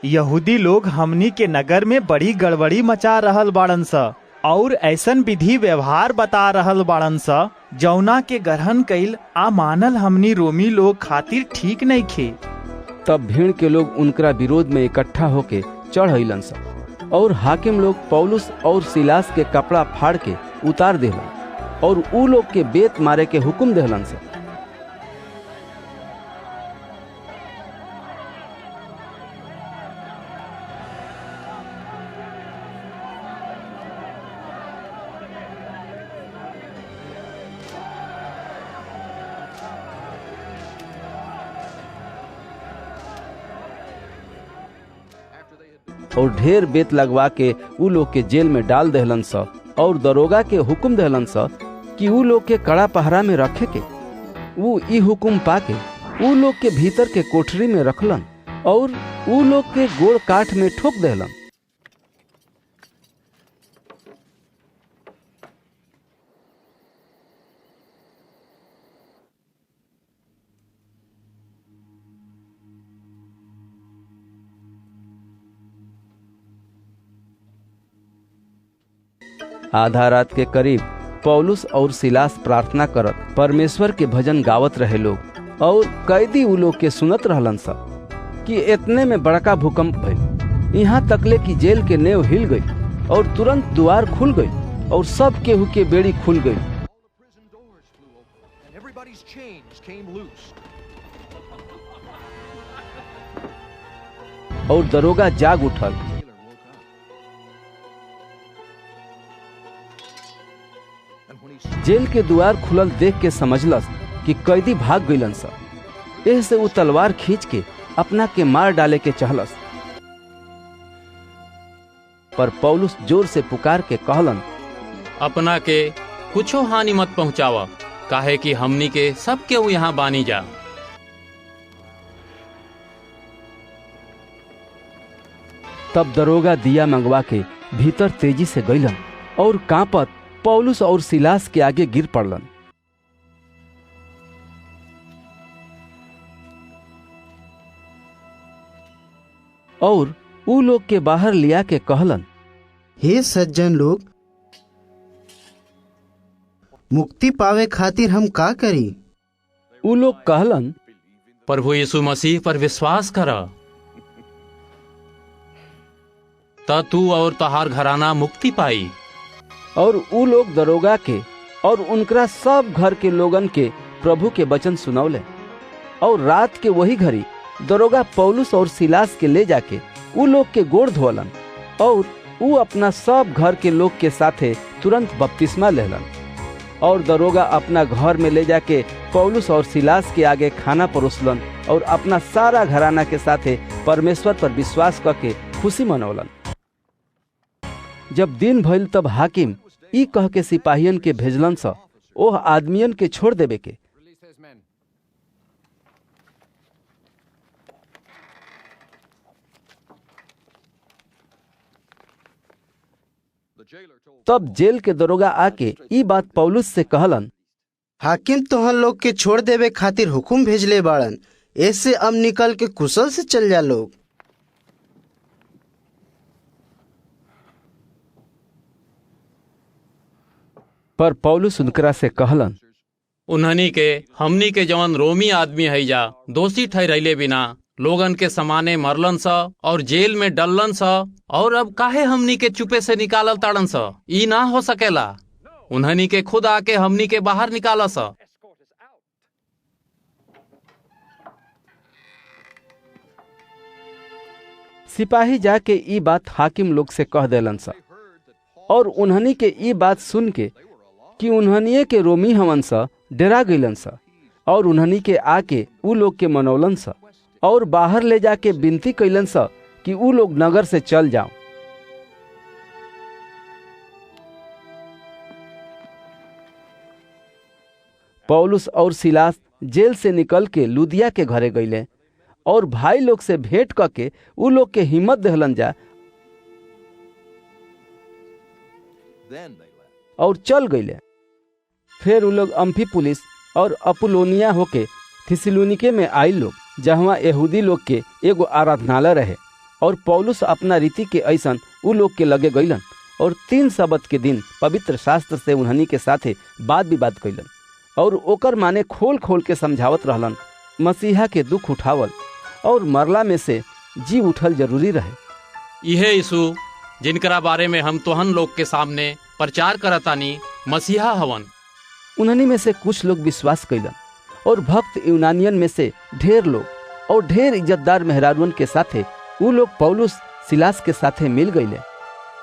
यहूदी लोग हमनी के नगर में बड़ी गड़बड़ी मचा रहल बाड़न सा और ऐसन विधि व्यवहार बता रहल बाड़न सा जौना के ग्रहण कईल आ मानल हमनी रोमी लोग खातिर ठीक नहीं खे। तब भीड़ के लोग उनकरा विरोध में इकट्ठा होके चढ़ अइलन सा, और हाकिम लोग पौलुस और सिलास के कपड़ा फाड़ के उतार देहलन और ऊ लोग के बेत मारे के हुक्म देहलन सा। और ढेर बेत लगवा के ऊ लोग के जेल में डाल देहलन सा, और दरोगा के हुक्म देहलन सा कि ऊ लोग के कड़ा पहरा में रखे के। ऊ ई हुक्म पाके ऊ लोग के भीतर के कोठरी में रखलन और ऊ लोग के गोड़ काठ में ठोक देहलन। आधा रात के करीब पौलुस और सिलास प्रार्थना करत परमेश्वर के भजन गावत रहे लोग और कैदी उ लोग के सुनत रहलन सब कि इतने में बड़का भूकंप भइल। यहाँ तकले की जेल के नेव हिल गई और तुरंत द्वार खुल गई और सब केहू के बेड़ी खुल गई और दरोगा जाग उठल। जेल के द्वार खुलल देख के समझलस कि कैदी भाग गइलन सब। एह से उ तलवार खींच के अपना के मार डाले के चाहलस, पर पौलुस जोर से पुकार के कहलन, अपना के कुछो हानि मत पहुंचावा, काहे कि हमनी के सब केहू यहाँ बानी जा। तब दरोगा दिया मंगवा के भीतर तेजी से गइलन और कांपत पौलुस और सिलास के आगे गिर पड़लन। और उ लोग के बाहर लिया के कहलन, हे सज्जन लोग, मुक्ति पावे खातिर हम का करी? उ लोग कहलन, प्रभु यीशु मसीह पर विश्वास करा, त तू और तहार घराना मुक्ति पाई। और उ लोग दरोगा के और उनकरा सब घर के लोगन के प्रभु के वचन सुनौले। और रात के वही घड़ी दरोगा पौलुस और सिलास के ले जाके उ लोग के गोड़ धोलन और उ अपना सब घर के लोग के साथे तुरंत बपतिस्मा लेलन। और दरोगा अपना घर में ले जाके पौलुस और सिलास के आगे खाना परोसलन और अपना सारा घराना के साथे परमेश्वर पर विश्वास करके खुशी मनौलन। जब दिन भइल तब हाकिम ई कह के सिपाहियन के भेजलन स ओह आदमियन के छोड़ देवे के। तब जेल के दरोगा आके ई बात पौलुस से कहलन, हाकिम तोहन लोग के छोड़ देवे खातिर हुकुम भेजले बाड़न, ऐसे अब निकल के कुशल से चल जा लोग। पर पौलुस उनकरा से कहलन, उन्हनी के हमनी के जवन रोमी आदमी है जा दोषी ठहरैले बिना लोगन के समाने मरलन सा और जेल में डललन सा, और अब काहे हमनी के चुपे से निकालल ताड़न सा? ई ना हो सकेला। उन्हनी के खुद आके हमनी के बाहर निकाला सा। सिपाही जाके ई बात हाकिम लोग से कह देलन सा। और उन्हनी के ई बात सुन के कि उन्हनिये के रोमी हवन सा डरा गइलन सा। और उन्हनी के आके उ लोग के मनौलन सा और बाहर ले जाके विनती कैलन सा कि उ लोग नगर से चल जाओ। पौलुस और सिलास जेल से निकल के लुदिया के घरे गइले और भाई लोग से भेंट करके उ लोग के हिम्मत देहलन जा और चल गइले। फिर उ लोग अम्फीपुलिस और अपुलोनिया होके थिस्सलुनीके में आई लोग, जहाँ यहूदी लोग के एगो आराधनालय रहे। और पौलुस अपना रीति के ऐसन उ लोग के लगे गइलन और 3 सबत के दिन पवित्र शास्त्र से उन्हनी के साथे बात विवाद कैलन और ओकर माने खोल खोल के समझावत रहलन मसीहा के दुख उठावल और मरला में से जी उठल जरूरी रहे। यह यीशु जिनकरा बारे में हम तोहन लोग के सामने प्रचार करतानी मसीहा हवन। उन्हनी में से कुछ लोग विश्वास कैलन और भक्त यूनानियन में से ढेर लोग और ढेर इज्जतदार मेहरारुअन के साथे उ लोग पौलुस सिलास के साथे मिल गईले।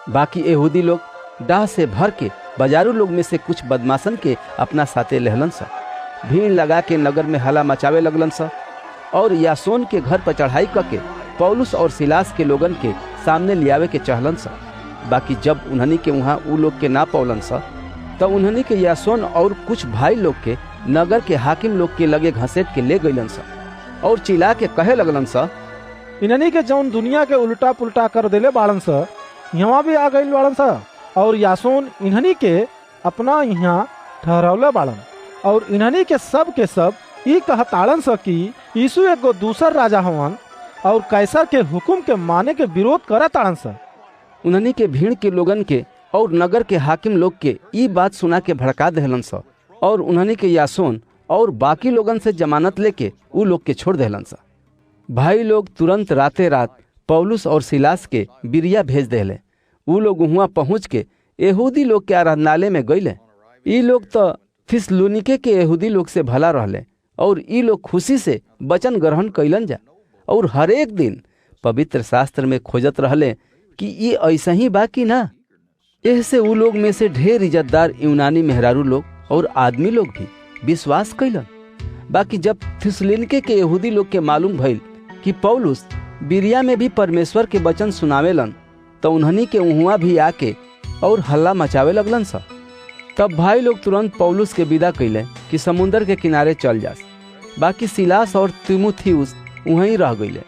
बाकी यहूदी लोग डाह से भर के बाजारू लोग में से कुछ बदमाशन के अपना साथे लहलन सा। भीड़ लगा के नगर में हला मचावे लगलन सा और यासोन के घर पर चढ़ाई करके पौलुस और सिलास के लोगन के सामने लियावे के चहलन सा। बाकी जब उन्हनी के वहाँ उ लोग के ना पौलन सा तब उन्हनी के यासोन और कुछ भाई लोग के नगर के हाकिम लोग के लगे घसीट के ले गईलन सा और चिल्ला के कहे लगलन सा, इन्हनी के जौन दुनिया के उल्टा पुल्टा कर देले बाड़न सा यहाँ भी आ गई बाड़न सा। और यासोन इन्हनी के अपना यहाँ ठहरौले बाड़न और इन्हनी के सब ई कहताड़न सा कि यीशु एगो दूसर राजा हवन और कैसर के हुकुम के माने के विरोध करताड़न सा। उन्हनी के भीड़ के लोगन के और नगर के हाकिम लोग के ई बात सुना के भड़का देहलन सा और उन्हनी के यासोन और बाकी लोगन से जमानत लेके उ लोग के छोड़ देहलन सा। भाई लोग तुरंत राते रात पौलुस और सिलास के बिरिया भेज देले। उ लोग वहाँ पहुँच के यहूदी लोग के आराधनालय में गईले। ई लोग तो थिस्सलुनीके के यहूदी लोग से भला रहले और ई लोग खुशी से वचन ग्रहण कैलन जा और हर एक दिन पवित्र शास्त्र में खोजत रहले कि ये ऐसा ही बा कि ना। ऐसे उ लोग में से ढेर इज्जतदार यूनानी मेहरारू लोग और आदमी लोग भी विश्वास कैलन। बाकी जब थिस्सलुनीके के यहूदी लोग के मालूम भइल कि पौलुस बिरिया में भी परमेश्वर के वचन सुनावेलन तो उन्हनी के वहाँ भी आके और हल्ला मचावे लगलन सा। तब भाई लोग तुरंत पौलुस के विदा कैले कि समुंदर के किनारे चल जास। बाकी सिलास और तीमुथियुस वहीं रह गईले।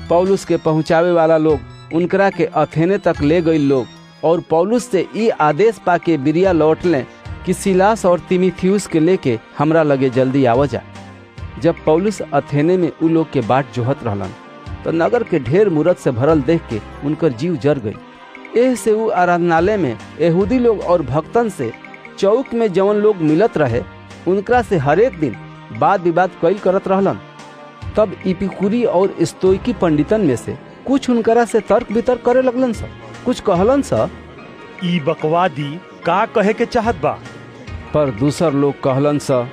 पौलुस के पहुँचावे वाला लोग उनकरा के अथेने तक ले गई लोग और पौलुस से ये आदेश पाके बिरिया लौट लें कि सिलास और तीमुथियुस के लेके हमरा लगे जल्दी आवा जा। जब पौलुस अथेने में उ लोग के बाट जोहत रहलन तो नगर के ढेर मूरत से भरल देख के उनकर जीव जर गई। एह से उ आराधनालय में यहूदी लोग और भक्तन से चौक में जवन लोग मिलत रहे उनकरा से हर एक दिन वाद विवाद कैल करत रहलन। तब इपिकुरी और स्तोइकी पंडितन में से कुछ उनकरा से तर्क वितर्क करे लगलन सा। कुछ कहलन सा ई बकवादी का कहे के चाहत बा, पर दूसर लोग कहलन सा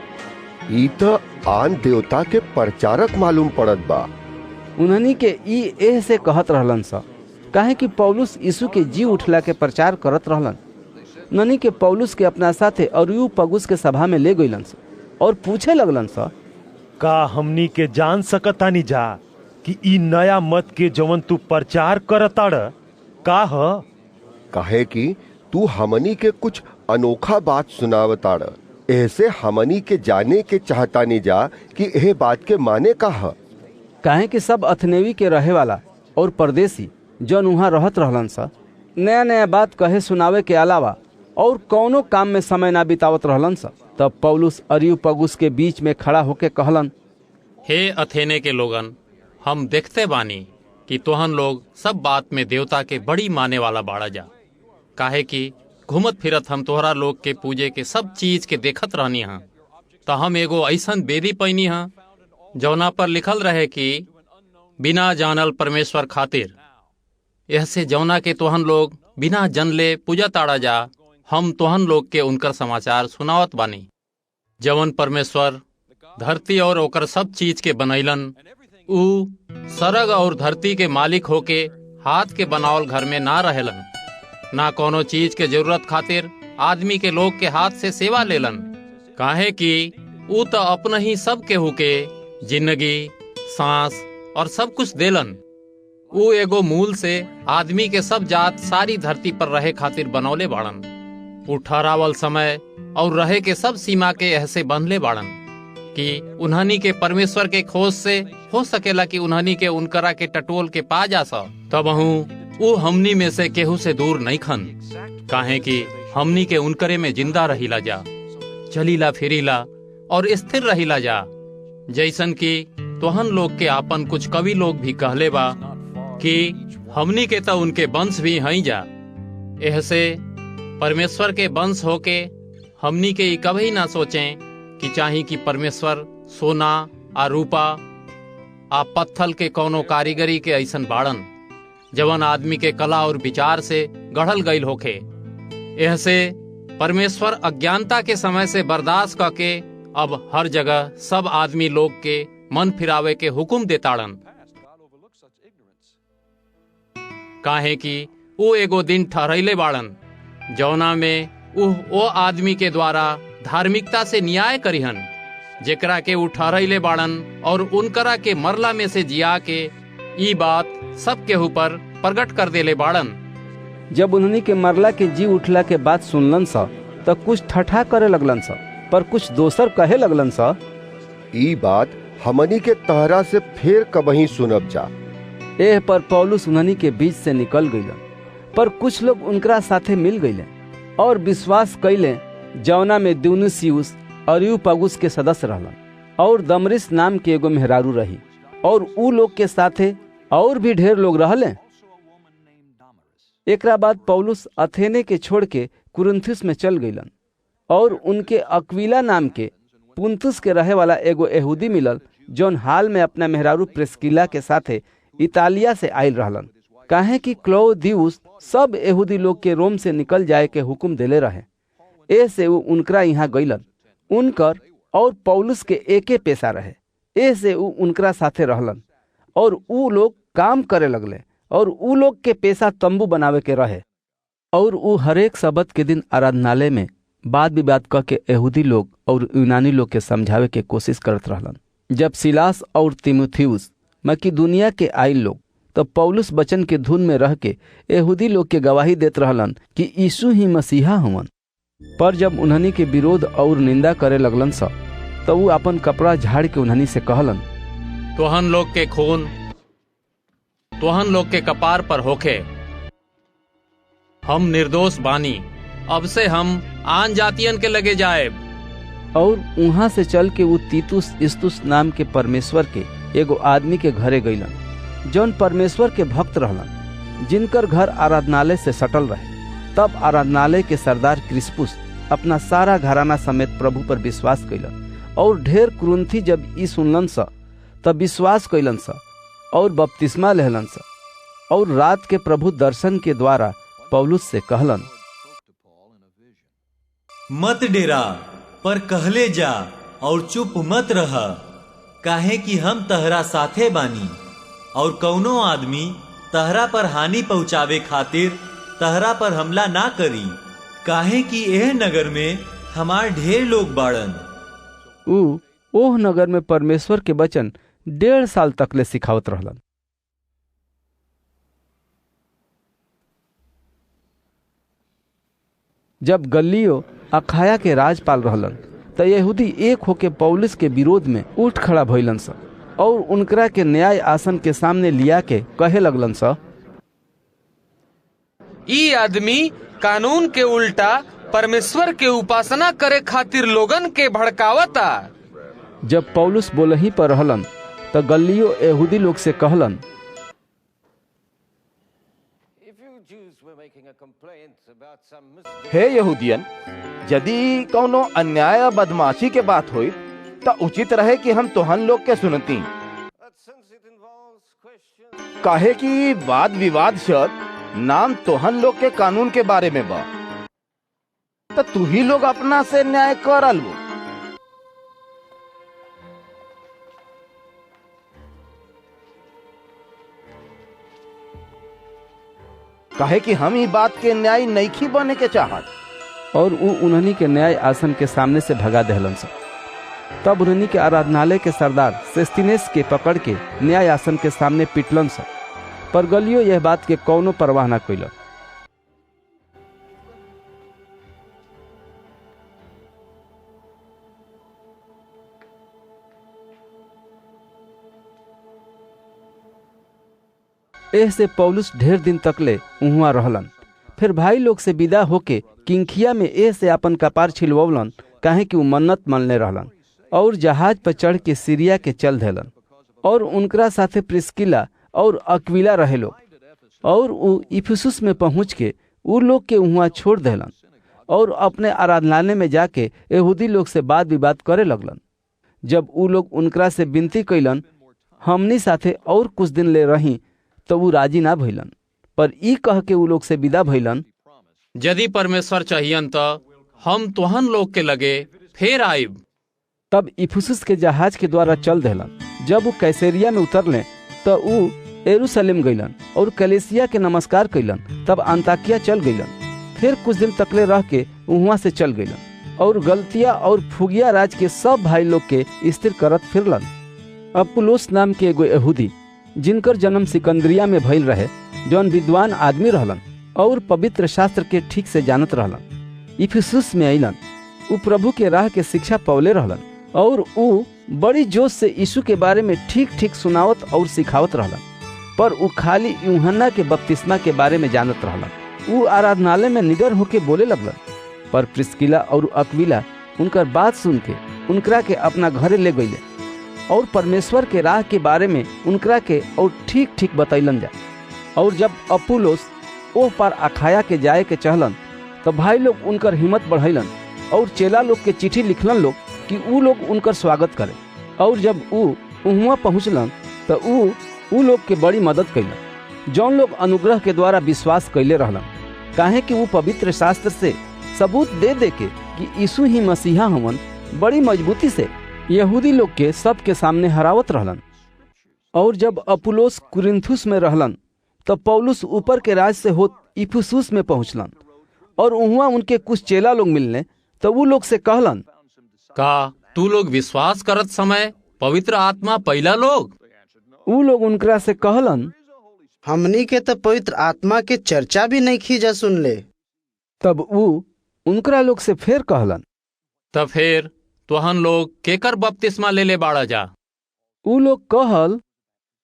ई तो आन देवता के प्रचारक मालूम पड़त बा। उन्हनी के ई एह से कहत रहलन सा काहे कि पौलुस यीशु के जी उठला के प्रचार करत रहलन। उन्हनी के पौलुस के अपना साथे अरियुपगुस के सभा में ले गईलन सा और पूछे लगलन सा का हमनी के जान सकतानी जा कि ई नया मत के जवन तू प्रचार करताड़ का ह? काहे कि तू हमनी के कुछ अनोखा बात सुनावताड़। ऐसे हमनी के जाने के चाहतानी जा कि यह बात के माने का ह? काहे कि सब अथनेवी के रहे वाला और परदेसी जन वहाँ रहत रहलन सा नया नया बात कहे सुनावे के अलावा और कौनो काम में समय ना बितावत रहलन सा। तब पौलुस अरियुपगुस के बीच में खड़ा होके कहलन, हे अथेने के लोगन, हम देखते बानी कि तोहन लोग सब बात में देवता के बड़ी माने वाला बाड़ा जा। काहे कि घूमत फिरत हम तोहरा लोग के पूजे के सब चीज के देखत रहनी हाँ। तो हम एगो ऐसन बेदी पैनी हाँ जौना पर लिखल रहे कि बिना जानल परमेश्वर खातिर। ऐसे जौना के तोहन लोग बिना जनले पूजा ताड़ा जा, हम तोहन लोग के उनकर समाचार सुनावत बानी। जवन परमेश्वर धरती और ओकर सब चीज के बनैलन, ऊ सरग और धरती के मालिक होके हाथ के बनावल घर में ना रहेलन, ना कोनो चीज के जरूरत खातिर आदमी के लोग के हाथ से सेवा लेलन। काहे कि ऊ तो अपना ही सब केहू के जिंदगी, सांस और सब कुछ देलन। ऊ एगो मूल से आदमी के सब जात सारी धरती पर रहे खातिर बनौले बाड़न। ऊ ठहरावल समय और रहे के सब सीमा के ऐसे बंधले बाड़न कि उन्हनी के परमेश्वर के खोज से हो सकेला कि उन्हनी के उनकरा के टटोल के पा जा सा। तब ऊ हमनी में से केहू से दूर नहीं खन। काहे कि हमनी के उनकरे में जिंदा रहिला जा, चलीला फिरीला और स्थिर रहिला जा। जैसन कि तोहन लोग के आपन कुछ कवि लोग भी कहले बा कि हमनी के तो उनके वंश भी हई जा। ऐसे परमेश्वर के वंश होके हमनी के कभी ना सोचें कि चाही कि परमेश्वर सोना आ रूपा आ पत्थल के कोनो कारीगरी के ऐसन बाड़न जवन आदमी के कला और विचार से गढ़ल गईल होखे। ऐसे परमेश्वर अज्ञानता के समय से बर्दाश्त करके अब हर जगह सब आदमी लोग के मन फिरावे के हुक्म देताड़न। काहे कि वो एगो दिन ठहरैले बाड़न जौना में वो आदमी के द्वारा धार्मिकता से न्याय करिहन जेकरा के ठहरैले बाड़न और उनकरा के मरला में से जिया के ई बात सब के ऊपर प्रकट कर देले बाड़न। जब उन्हनी के मरला के जी उठला के बात सुनलन सा तो कुछ ठठा करे लगलन सा, पर कुछ दोसर कहे लगलन सा ई बात हमनी के तहरा से फिर कबही सुनब जा। एह पर पौलुस उन्हनी के बीच से निकल गईलन, पर कुछ लोग उनकरा साथे मिल गईले और विश्वास कैले जौना में दियुनुसियुस अरियुपगुस के सदस्य रहलन और दमरिस नाम के एगो मेहरारू रही और ऊ लोग के साथे और भी ढेर लोग रहले। एकरा बाद पौलुस अथेने के छोड़ के कुरिन्थुस में चल गईलन और उनके अक्विला नाम के पुंतुस के रहे वाला एगो यहूदी मिलल जौन हाल में अपना मेहरारू प्रिस्किला के साथे इतालिया से आयल रहलन, काहे कि क्लौदियुस सब यहूदी लोग के रोम से निकल जाए के हुक्म देले रहे। ऐसे वो उनकरा यहाँ गईलन। उनकर और पौलुस के एके पेशा रहे, ऐसे वो उनकरा साथे रहलन और ऊ लोग काम करे लगले और ऊ लोग के पेशा तंबू बनावे के रहे और ऊ हरेक सबत के दिन आराधनालय में वाद विवाद क के यहूदी लोग और यूनानी लोग के समझावे के कोशिश करत रहलन। जब सिलास और तीमुथियुस मकिदुनिया के आइल लोग तो पौलुस वचन के धुन में रह के यहूदी लोग के गवाही देत रहलन कि यीशु ही मसीहा हवन। पर जब उन्हनी के विरोध और निंदा करे लगलन सा तो वो अपन कपड़ा झाड़ के उन्हनी से कहलन, तोहन लोग के खून तोहन लोग के कपार पर होखे, हम निर्दोष बानी, अब से हम आन जातियन के लगे जाए। और वहां से चल के वो तीतुस इस्तुस नाम के परमेश्वर के एगो आदमी के घरे गईलन जौन परमेश्वर के भक्त रहलन, जिनकर घर आराधनालय से सटल रहे। तब आराधनालय के सरदार क्रिस्पुस अपना सारा घराना समेत प्रभु पर विश्वास कैलन और ढेर कुरिन्थी जब ई सुनलन सा तब विश्वास कैलन सा और बपतिस्मा लेहलन सा और रात के प्रभु दर्शन के द्वारा पौलुस से कहलन, मत डेरा पर कहले जा और चुप मत रह, काहे कि हम तहरा साथे बानी और कौनो आदमी तहरा पर हानि पहुँचावे खातिर तहरा पर हमला ना करी, काहे कि एह नगर में हमार ढेर लोग बाड़न। ओह नगर में परमेश्वर के वचन 1.5 साल तक ले सिखावत रहलन। जब गल्लियो अखाया के राजपाल रहलन तो यहूदी एक होके पौलुस के विरोध में उठ खड़ा भइलन सा और उनकरा के न्याय आसन के सामने लिया के कहे लगलन सा, ई आदमी कानून के उल्टा परमेश्वर के उपासना करे खातिर लोगन के भड़कावता। जब पौलुस बोलही पर रहलन तो गल्लियो यहूदी लोग से कहलन, हे यहूदियन, यदि कौनो अन्याय बदमाशी के बात हुई तो उचित रहे कि हम तोहन लोग के सुनती, काहे कि वाद विवाद शब्द नाम तोहन लोग के कानून के बारे में बा, तो तू ही लोग अपना से न्याय कर लो। काहे कि हम ही बात के न्याय नईखी बने के चाहत। और उन्हनी के न्याय आसन के सामने से भगा देहलन सा। तब उन्हनी के आराधनालय के सरदार सेस्तिनेस के पकड़ के न्याय आसन के सामने पिटलन सा, पर गल्लियो यह बात के कौनो परवाह न कइलन। एह से पौलुस ढेर दिन तक ले उहुआ रहलन। फिर भाई लोग से विदा होके किंखिया में एह से अपन कपार छिलवलन, काहे कि उ मन्नत मनले रहलन और जहाज पर चढ़ के सीरिया के चल देलन। और उनकरा साथे प्रिस्किला और अक्विला रहे लोग और उ इफिसुस में पहुंच के उ लोग के उहुआ छोड़ देलन और अपने आराधनालय में जाके यहूदी लोग से वाद विवाद करे लगलन। जब उ लोग उनकरा से विनती कैलन हमनी साथे और कुछ दिन ले रही तो वो राजी ना भइलन, पर ई कह के उ लोग से विदा भइलन, यदि परमेश्वर चाहियन तो हम तोहन लोग के लगे फिर आइब। तब इफिसुस के जहाज के द्वारा चल देलन। जब वो कैसरिया में उतरले तो उ यरूशलेम गइलन और कलीसिया के नमस्कार कैलन। तब अंताकिया चल गइलन। फिर कुछ दिन तकले रह के वहां से चल गइलन और गलतिया और फुगिया राज के सब भाई लोग के स्थिर करत फिरलन। अपुलोस नाम के एगो यहूदी जिनकर जन्म सिकंदरिया में भइल रहे, जौन विद्वान आदमी रहलन और पवित्र शास्त्र के ठीक से जानत रहलन, इफिसुस में अइलन। उ प्रभु के राह के शिक्षा पौले रहलन और उ बड़ी जोश से यीशु के बारे में ठीक ठीक सुनावत और सिखावत रहलन, पर उ खाली यूहन्ना के बपतिस्मा के बारे में जानत रहलन। उ आराधनालय में निडर होके बोले लगलन, पर प्रिस्किला और अक्विला उनकर बात सुन के उनकरा के अपना घरे ले गईले और परमेश्वर के राह के बारे में उनकरा के और ठीक ठीक बतैलन जा। और जब अपुलोस ओह पार अखाया के जाए के चहलन तो भाई लोग उनकर हिम्मत बढ़ैलन और चेला लोग के चिट्ठी लिखलन लोग कि ऊ लोग उनकर स्वागत करे। और जब ऊ उहुआ पहुँचलन तो ऊ लोग के बड़ी मदद कैलन जौन लोग अनुग्रह के द्वारा विश्वास कैले रहलन, काहे कि वो पवित्र शास्त्र से सबूत दे दे के कि यीशु ही मसीहा हवन बड़ी मजबूती से यहूदी लोग के सबके सामने हरावत रहलन। और जब अपुलोस कुरिन्थुस में रहलन तब पौलुस ऊपर के राज से होत इफिसुस में पहुंचलन और वहाँ उनके कुछ चेला लोग मिलने तो वो लोग से कहलन, का तू लोग विश्वास करत समय पवित्र आत्मा पहला लोग? वो लोग उनकरा से कहलन, हमनी के तो पवित्र आत्मा के चर्चा भी नहीं खींचा सुन ले। तब वो उनकरा लोग से फिर कहलन, तब फिर तुहन लोग केकर बपतिस्मा ले बाड़ा जा? ऊ लोग कहल,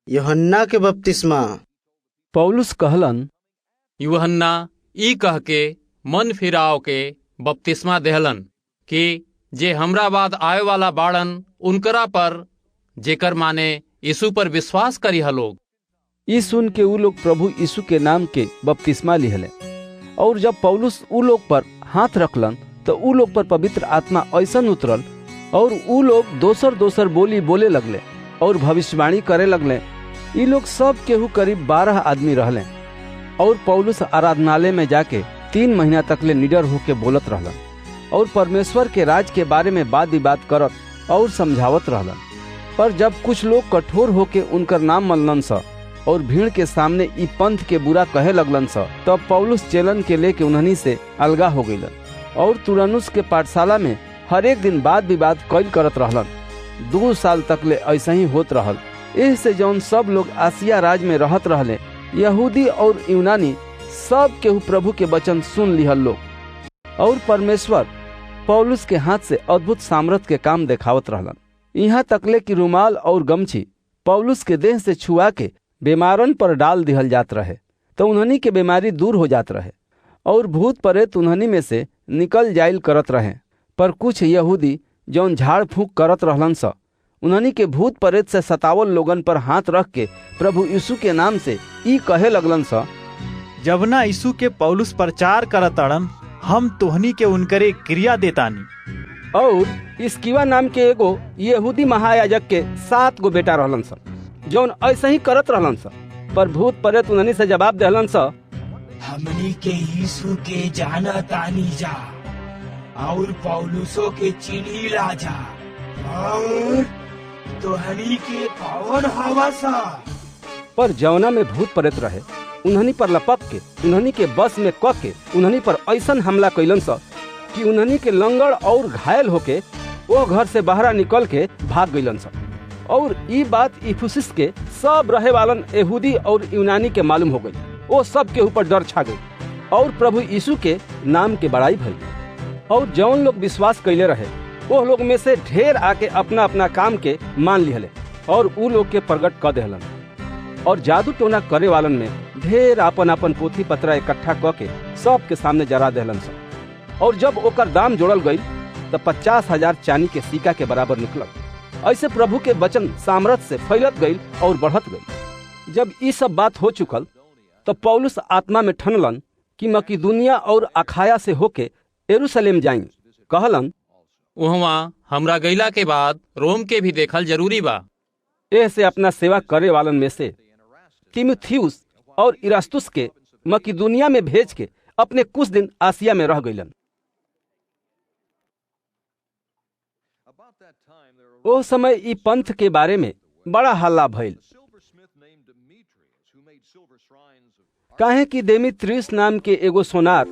यूहन्ना के बपतिस्मा। पौलुस कहलन, यूहन्ना ई कह के मन फिराव के बपतिस्मा देहलन कि जे हमरा बाद आए वाला बाड़न उनकरा पर जेकर माने यीशु पर विश्वास करी लोग। ई सुन के ऊ लोग प्रभु यीशु के नाम के बपतिस्मा लिहले। और जब पौलुस ऊ लोग पर हाथ रखलन तो ऊ लोग पर पवित्र आत्मा ऐसन उतरल और ऊ लोग दोसर दोसर बोली बोले लगले और भविष्यवाणी करे लगले। ई लोग सब केहू करीब 12 आदमी रहले। और पौलुस आराधनालय में जाके 3 महीना तक ले निडर होके बोलत रहलन और परमेश्वर के राज के बारे में बात विवाद करत और समझावत रहलन। पर जब कुछ लोग कठोर होके उनकर नाम मनलन सा और भीड़ के सामने ई पंथ के बुरा कहे लगलन सा, तब पौलुस चेलन के लेके उन्हनी से अलगा हो गईलन और तुरन्नुस के पाठशाला में हर एक दिन बात विवाद कैल करत रहलन। 2 साल तक ले ऐसा ही होत रहल। इससे जौन सब लोग आसिया राज में रहत रहले, यहूदी और यूनानी सब केहू प्रभु के वचन सुन लिहल लोग। और परमेश्वर पौलुस के हाथ से अद्भुत सामर्थ के काम देखावत रहलन। यहाँ तकले कि रुमाल और गमछी पौलुस के देह से छुआ के बीमारन पर डाल दिहल जात रहे तो उन्हनी के बीमारी दूर हो जात रहे और भूत प्रेत उन्हनी में से निकल जाइल करत रहे। पर कुछ यहूदी जौन झाड़ फूंक करत रहलन सा, उन्हनी के भूत प्रेत से सतावल लोगन पर हाथ रख के प्रभु यीशु के नाम से ई कहे लगलन सा, जब ना यीशु के पौलुस प्रचार करत अड़न हम तोहनी के उनकरे क्रिया देतानी। और इस्किवा नाम के एगो यहूदी महायाजक के 7 गो बेटा रहलन सा जौन ऐसे ही करत रहलन सा। पर भूत प्रेत उन्हनी से जवाब देहलन सा, हमनी के यीशु के जाना तानी जा और पौलुसो के चिन्ही ला जा और तोहनी के कौन हवा सा। पर जौना में भूत प्रेत रहे उन्हनी पर लपक के उन्हनी के बस में क के उन्हनी पर ऐसन हमला कैलन सा कि उन्हनी के लंगड़ और घायल होके वो घर से बाहर निकल के भाग गईलन सा। और ई बात इफिसुस के सब रहे वालन यहूदी और यूनानी के मालूम हो गई। वो सब के ऊपर डर छा गई और प्रभु यीशु के नाम के बड़ाई भई। और जौन लोग विश्वास कैले रहे वो लोग में से ढेर आके अपना अपना काम के मान लिहले और ऊ लोग के प्रगट कर देहलन। और जादू टोना करे वालन में ढेर आपन आपन पोथी पत्रा इकट्ठा क के सब के सामने जरा देहलन सा। और जब ओकर दाम जोड़ल गई तो 50,000 चांदी के सिक्का के बराबर निकलल। ऐसे प्रभु के वचन सामर्थ से फैलत गई और बढ़त गई। जब ये सब बात हो चुकल तो पौलुस आत्मा में ठनलन कि मकिदुनिया और अखाया से होके यरूशलेम जाई। कहलन, वहाँ हमरा गईला के बाद रोम के भी देखल जरूरी बा। ऐसे अपना सेवा करे वालन में से तीमुथियुस और इरास्तुस के मकिदुनिया में भेज के अपने कुछ दिन आसिया में रह गईलन। ओ समय ई पंथ के बारे में बड़ा हल्ला भइल, काहे कि देमेत्रियुस नाम के एगो सोनार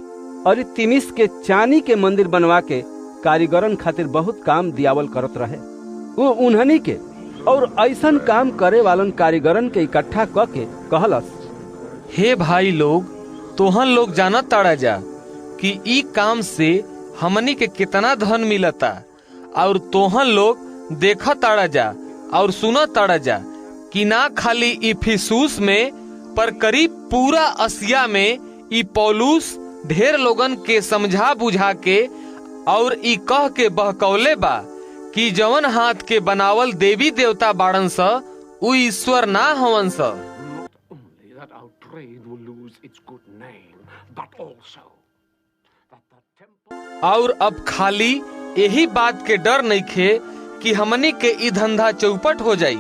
अरितिमिस के चांदी के मंदिर बनवा के कारीगरन खातिर बहुत काम दियावल करत रहे। वो उन्हनी के और ऐसन काम करे वालन कारीगरन के इकट्ठा क के कहलस, हे भाई लोग, तोहन लोग जानत ताड़ा जा कि ई काम से हमनी के कितना धन मिलता और तोहन लोग देखा ताड़ा जा और सुना ताड़ा जा कि ना खाली इफिसुस में पर करीब पूरा आसिया में ई पौलुस ढेर लोगन के समझा बुझा के और ई कह के बहकौले बा कि जवन हाथ के बनावल देवी देवता बाड़न सा उ ईश्वर ना हवन सा। Not only that our trade will lose its good name, और अब खाली यही बात के डर नहीं खे कि हमनी के ई धंधा चौपट हो जाई,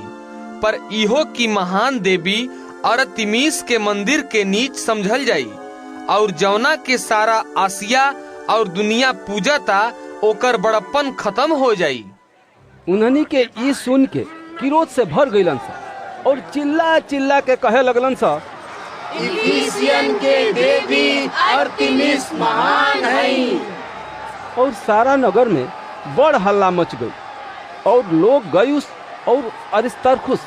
पर इहो की महान देवी अरतिमिस के मंदिर के नीच समझल जाई और जौना के सारा आसिया और दुनिया पूजता ओकर बड़प्पन खत्म हो जाई। उन्हनी के ई सुन के क्रोध से भर गईलन सा और चिल्ला चिल्ला के कहे लगलन सा, इफिसियन के देवी अरतिमिस महान है। और सारा नगर में बड़ हल्ला मच गई और लोग गयुस और अरिस्तर्खुस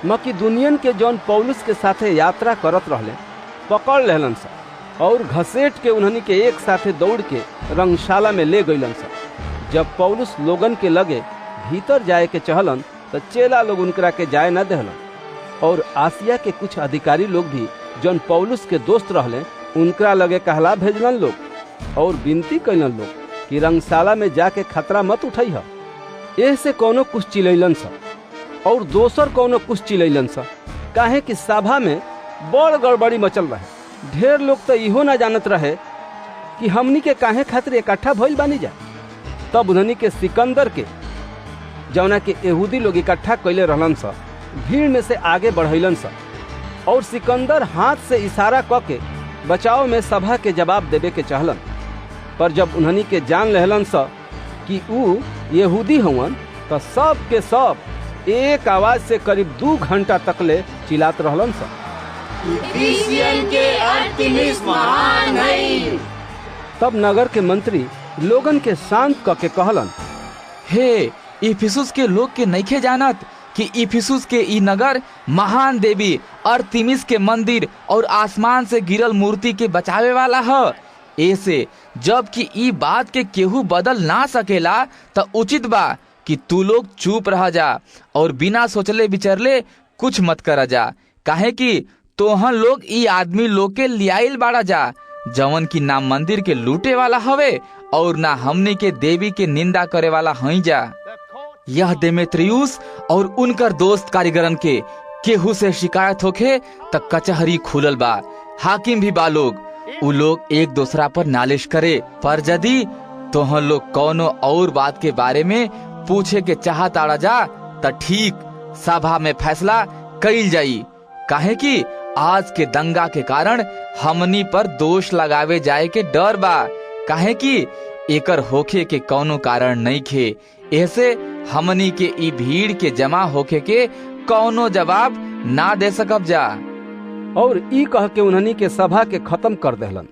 मकिदुनियन के जौन पौलुस के साथे यात्रा करत रहले पकड़ लेलन सा और घसेट के उन्हनी के एक साथे दौड़ के रंगशाला में ले गईलन सा। जब पौलुस लोगन के लगे भीतर जाए के चहलन तो चेला लोग उनकरा के जाए न देहलन और आसिया के कुछ अधिकारी लोग भी जौन पौलुस के दोस्त रहले उनकरा लगे कहला भेजलन लोग और विनती कैलन लोग कि रंगशाला में जाके खतरा मत उठाई है। ऐसे कोनो कुछ चिलैलन सा और दोसर कोनो कुछ चिलैलन सा, काहे कि सभा में बड़ गड़बड़ी मचल रहे। ढेर लोग तो इहो ना जानत रहे कि हमनी के काहे खातिर इकट्ठा भइल बानी जा। तब उन्हनी के सिकंदर के जौना के यहूदी लोग इकट्ठा कैले रहलन सा भीड़ में से आगे बढ़ैलन सा और सिकंदर हाथ से इशारा क के बचाव में सभा के जवाब देवे के चाहलन, पर जब उन्हनी के जान लेहलन सा कि ऊ यहूदी हवन तो सब के सब एक आवाज से करीब 2 घंटा तकले चिल्लात रहलन सा, इफिसियन के अरतिमिस महान है। तब नगर के मंत्री लोगन के शांत क के कहलन, हे इफिसुस के लोग के नइखे जानत कि इफिसुस के ई नगर महान देवी अरतिमिस के मंदिर और आसमान से गिरल मूर्ति के बचावे वाला है। ऐसे जब कि ई बात के केहू बदल ना सकेला तो उचित बा कि तू लोग चुप रह जा और बिना सोचले विचरले कुछ मत करा जा, काहे कि तोहन लोग ई आदमी लोग के लियाइल बाड़ा जा जवन की ना मंदिर के लूटे वाला हवे और ना हमने के देवी के निंदा करे वाला हई जा। यह देमेत्रियुस और उनकर दोस्त कारीगरन के केहू से शिकायत होखे त कचहरी खुलल बा, हाकिम भी बा लोग, उ लोग एक दूसरा पर नालिश करे। पर यदि तोहन लोग कौनो और बात के बारे में पूछे के चाहत आड़ा जा त ठीक सभा में फैसला कइल जाई, काहे कि आज के दंगा के कारण हमनी पर दोष लगावे जाए के डर बा, काहे कि एकर होखे के कौनो कारण नहीं खे। ऐसे हमनी के ई भीड़ के जमा होके के कौनो जवाब ना दे सकब जा। और ई कह के उन्हनी के सभा के खत्म कर देहलन।